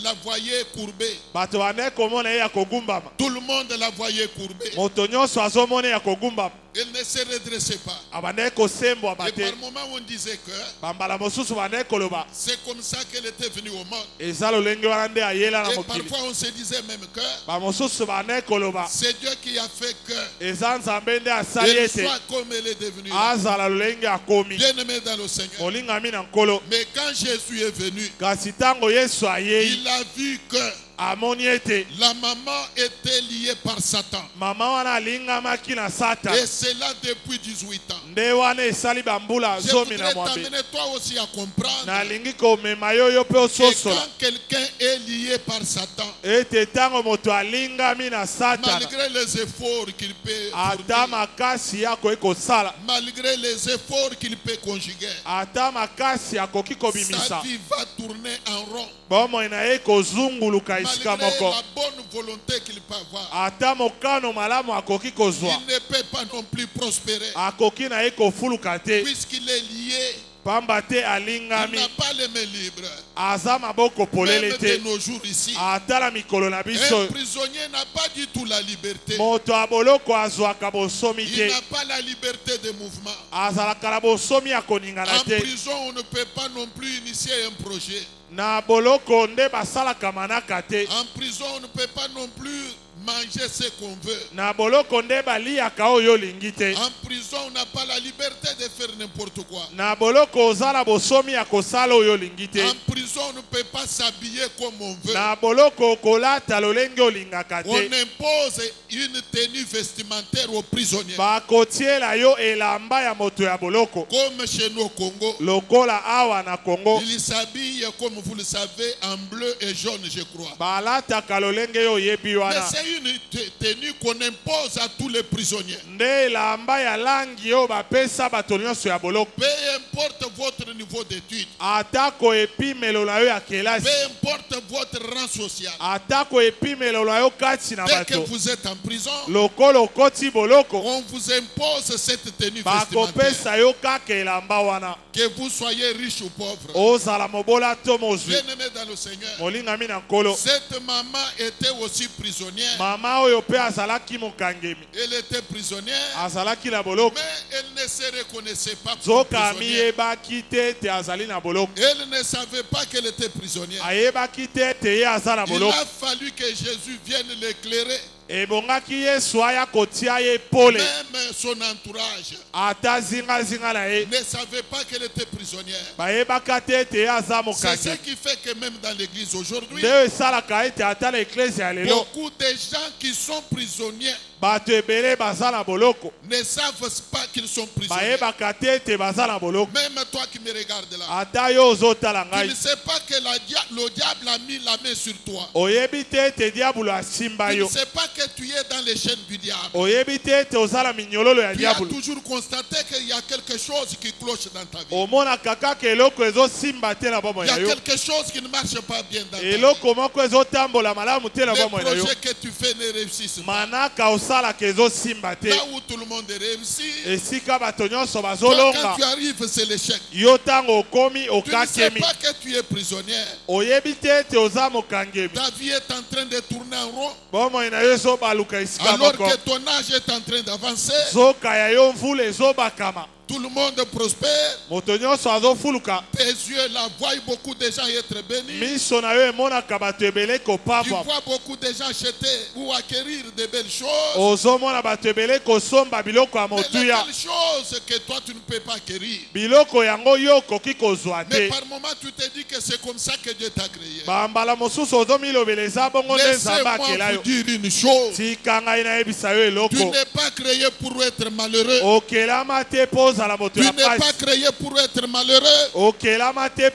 la voyaient courbée. bato bande komona ye ya kogumbama Tout le monde la voyait courbée. moto nyonso azomona ye ya kogumbama Elle ne se redressait pas. abande kosembwa Et bate par moments, on disait que bambala mosusu bande koloba c'est comme ça qu'elle était venue au monde. eza lolenge wana nde ayela na Et mokili parfois, on se disait même que bamosusu bande koloba c'est Dieu qui a fait que eza nzambe nde asali elle ete soit comme elle est devenue. azala lolenge akomi Bien-aimé dans le Seigneur. molingami na nkolo Mais quand Jésus est venu, kasi ntango yesu ayei il a vu que amoni ete la maman était liée par Satan. mama wana alingamaki na satan Et c'est là depuis 18 ans. nde wana esali bambula Je zomi na voudrais mwambe t'amener toi aussi à comprendre nalingi komema yo mpe que ososola quand quelqu'un est lié par Satan, ete ntango moto alingami na satana malgré les efforts qu'il peut ata fournir, makasi akoki kosala malgré les efforts qu'il peut conjuguer, ata makasi akoki sa kobimisa vie va tourner en rond. bomoi na ye kozunguluka esika Malgré moko la bonne volonté qu'il peut avoir, ata mokano malamu akoki kozwa il ne peut pas non plus prospérer. akoki na ye kofuluka te Puisqu'il est lié, pamba te il alingami n'a pas les mains libres. aza maboko polele Même te de nos jours ici, ata na mikolo na un biso prisonnier n'a pas du tout la liberté. moto aboloko azwaka bosomi Il te n'a pas la liberté de mouvement. azalaka na bosomi ya koningana En te prison, on ne peut pas non plus initier un projet. na boloko nde basalaka manaka te En prison, on ne peut pas non plus manger ce qu'on veut. na boloko nde baliaka oyo olingi te En prison, on n'a pas la liberté de faire n'importe quoi. na boloko oza na bosomi ya kosala oyo olingi te En prison, on ne peut pas s'habiller comme on veut. na boloko okolata lolenge olingaka On te impose une tenue vestimentaire aux prisonniers. bakotiela yo elamba ya moto ya boloko Comme chez nous au Congo, lokola awa na Congo ils s'habillent, comme vous le savez, en bleu et jaune, je crois. balataka lolenge yo oyebi Mais wana c'est une tenue qu'on impose à tous les prisonniers. nde elamba ya langi oyo bapesa bato nyonso ya boloko Peu importe votre niveau d'études, atako epimelo na yo ya kelasi peu importe votre rang social, atako epimelo na yo kati na dès que bato vous êtes en prison, lokola okoti boloko on vous impose cette tenue vestimentaire. bakopesa yo kaka elamba wana Que vous soyez riche ou pauvre. ozala mobola to mozwi Bien-aimé dans le Seigneur, molingami na nkolo cette maman était aussi prisonnière. mama oyo mpe azalaki mokangemi Elle était prisonnière, azalaki na boloko mais elle ne se reconnaissait pas comme nzoka prisonnière. amiyebaki te ete azali na boloko Elle ne savait pas qu'elle était prisonnière. ayebaki te ete ye aza na Il boloko a fallu que Jésus vienne l'éclairer. ebongaki yesu aya kotia ye pole Même son entourage ata zingazinga na ye ne savait pas qu'elle était prisonnière. bayebaka te ete ye aza C'est ce mokangi qui fait que même dans l'église aujourd'hui, nde oyo esalaka ete ata na eklezia ya lelo beaucoup de gens qui sont prisonniers bato ebele baza na boloko ne savent pas qu'ils sont prisonniers. bayebaka te ete baza na boloko Même toi qui me regardes là, ata yo ozotala tu ne ngai sais pas que le diable a mis la main sur toi. oyebi te ete diabolo asimba Tu ne yo sais pas que tu es dans les chaînes du diable. oyebi te ete oza na minyololo ya Tu as diabolo toujours constaté qu'il y a quelque chose qui cloche dans ta vie. omonaka kaka eloko ezosimba te na bomoi Il y na a yo quelque chose qui ne marche pas bien dans ta vie. eloko moko ezotambola malamu te na Les bomoi na yo projets que tu fais ne réussissent pas. manaka osalaka ezosimba te Là où tout le monde réussit, esika bato nyonso toi, quand bazolonga tu arrives, c'est l'échec. yo ntango okomi Tu ne sais okakemi pas que tu es prisonnière. oyebi te ete oza mokangemi Ta vie est en train de tourner en rond. bomoi na yo ezobaluka esika Alors moko que ton âge est en train d'avancer. zoka ya yo mvula ezobakama Tout le monde prospère. moto nyonso azofuluka Tes yeux la voient beaucoup de gens être bénis. miso na yo emonaka bato ebele Tu kopabwa vois beaucoup de gens acheter ou acquérir de belles choses. ozomona bato ebele kosomba biloko ya Mais motuya lesquelles choses que toi tu ne peux pas acquérir. biloko yango yo okoki kozwa Mais te par moment tu te dis que c'est comme ça que Dieu t'a créé. bambala mosusu ozomilobela eza bongo nde nzambe Laissez-moi akela vous yo dire une chose. tika ngai nayebisa yo Tu eloko n'es pas créé pour être malheureux. okelama te mpo Tu n'es pas créé pour être malheureux. Tu n'es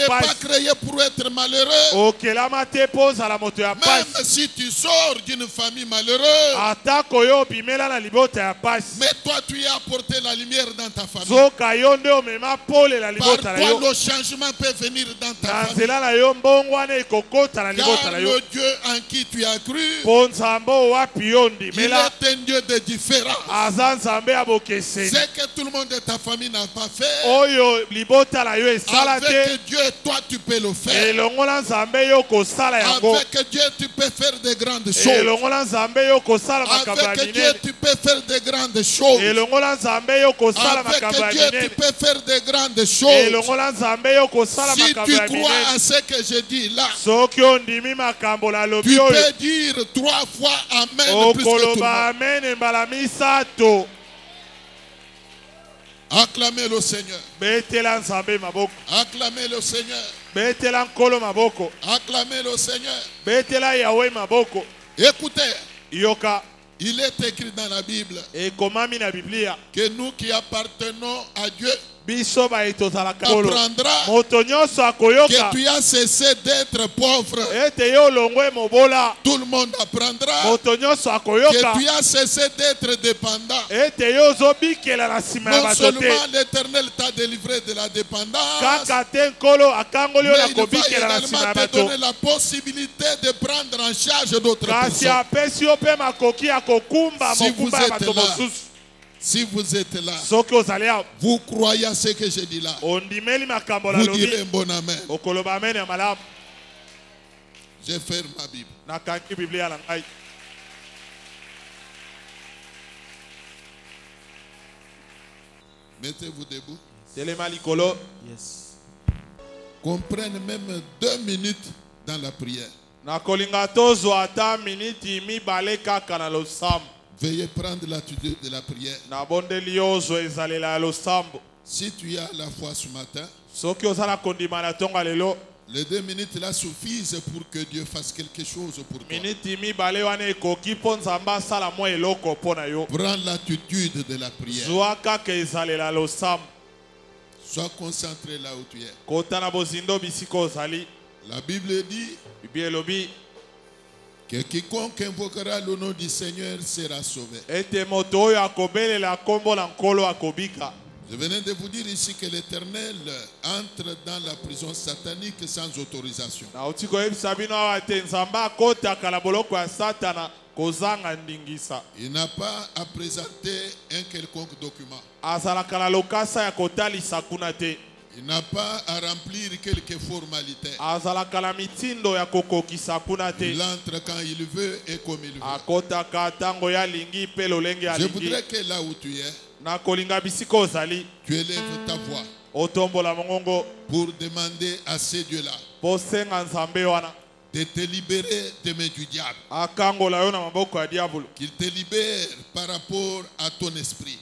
pas créé pour être malheureux. Même si tu sors d'une famille malheureuse, mais toi tu as apporté la lumière dans ta famille. Par toi le changement peut venir dans ta famille. Car le Dieu en qui tu as cru, il est un Dieu de différence. C'est que tout le monde de ta famille n'a pas fait. Avec Dieu, toi tu peux le faire. Avec Dieu, tu peux faire de grandes choses. Avec Dieu, tu peux faire de grandes choses. Avec Dieu, tu peux faire de grandes choses. Si tu crois à ce que je dis là, tu peux dire 3 fois Amen plus que tout le monde. Acclamez le Seigneur. Acclamez le Seigneur. Acclamez le Seigneur. Écoutez. Il est écrit dans la Bible que nous qui appartenons à Dieu, apprendra que tu as cessé d'être pauvre. Tout le monde apprendra que tu as cessé d'être dépendant. Non seulement l'Éternel t'a délivré de la dépendance, mais il va également te donner la possibilité de prendre en charge d'autres personnes. Si vous êtes là, vous croyez à ce que je dis là, vous direz un bon amen. Je ferme ma Bible. Mettez-vous debout. Qu'on prenne même 2 minutes dans la prière. Veuillez prendre l'attitude de la prière. Si tu as la foi ce matin, les 2 minutes là suffisent pour que Dieu fasse quelque chose pour toi. Prends l'attitude de la prière. Sois concentré là où tu es. La Bible dit que quiconque invoquera le nom du Seigneur sera sauvé. Je venais de vous dire ici que l'Éternel entre dans la prison satanique sans autorisation. Il n'a pas à présenter un quelconque document. Il n'a pas à remplir quelques formalités. Il entre quand il veut et comme il veut. Je voudrais que là où tu es, tu élèves ta voix pour demander à ces dieux-là de te libérer des mains du diable. Qu'il te libère par rapport à ton esprit.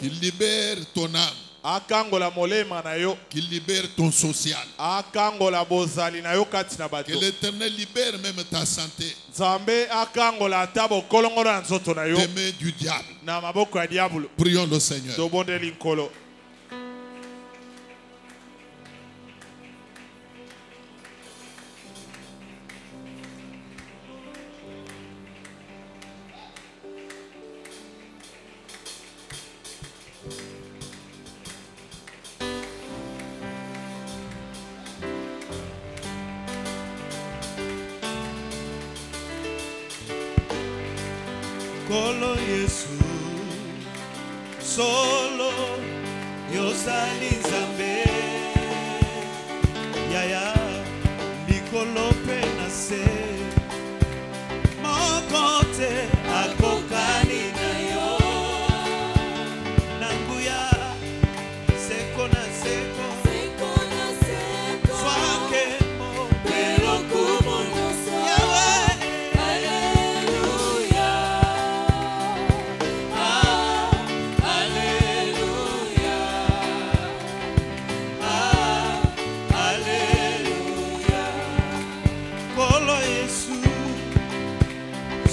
Qu'il libère ton âme. Qu'il libère ton social. Que l'Éternel libère même ta santé des mains du diable. Prions le Seigneur. Kolo Yesu solo yosali nzambe yaya likolo pe na se mokote akokani na yo nanguya seko na seko swake mo pero kumo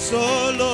solo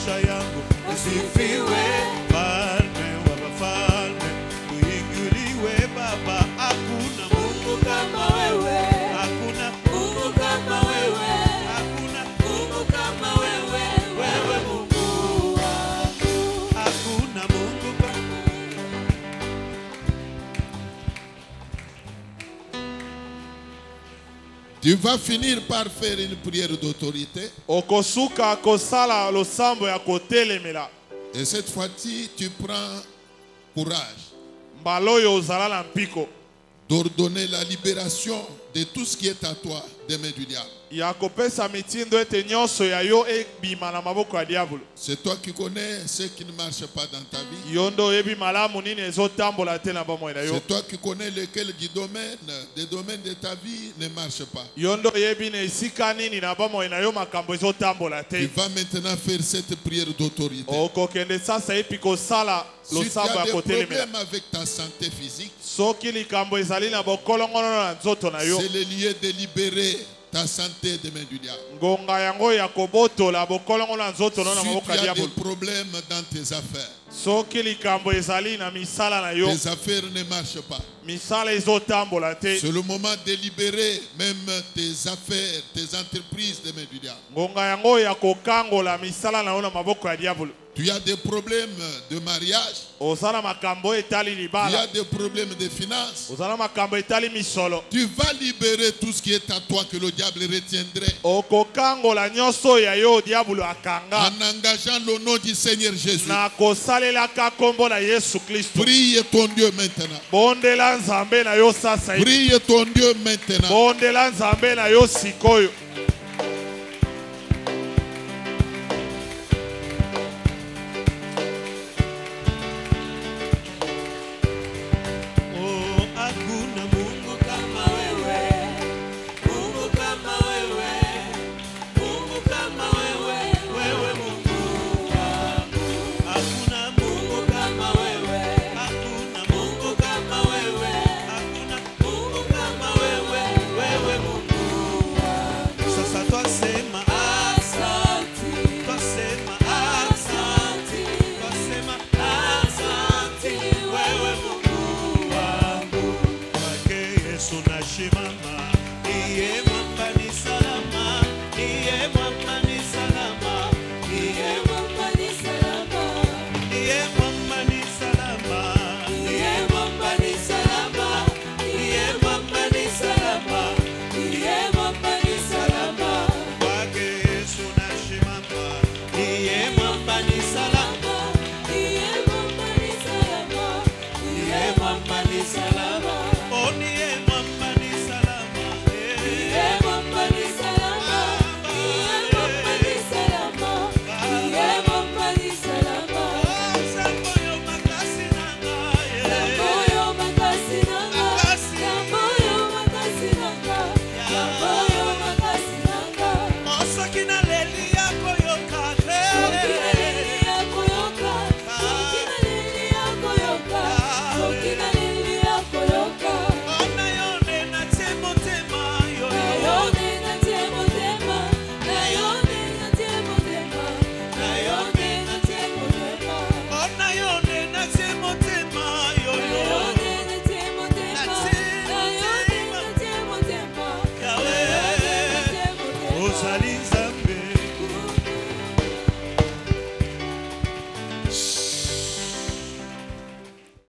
maisha yangu usifiwe, falme wa wafalme uinuliwe Baba. Hakuna Mungu kama wewe, hakuna Mungu kama wewe, hakuna Mungu kama wewe, wewe Mungu wangu, hakuna Mungu kama Tu vas finir par faire une prière d'autorité. Et cette fois-ci, tu prends courage d'ordonner la libération de tout ce qui est à toi des mains du diable. C'est toi qui connais ce qui ne marche pas dans ta vie. C'est toi qui connais lequel des domaines de ta vie ne marchent pas. Tu vas maintenant faire cette prière d'autorité. Si tu as des problèmes avec ta santé physique, c'est le lieu de libérer ta santé des mains du diable. Si tu as des problèmes dans tes affaires, tes affaires ne marchent pas, c'est le moment de libérer même tes affaires, tes entreprises des mains du diable. Tu as des problèmes de mariage, tu as des problèmes de finances, tu vas libérer tout ce qui est à toi que le diable retiendrait en engageant le nom du Seigneur Jésus. Prie ton Dieu maintenant. Prie ton Dieu maintenant.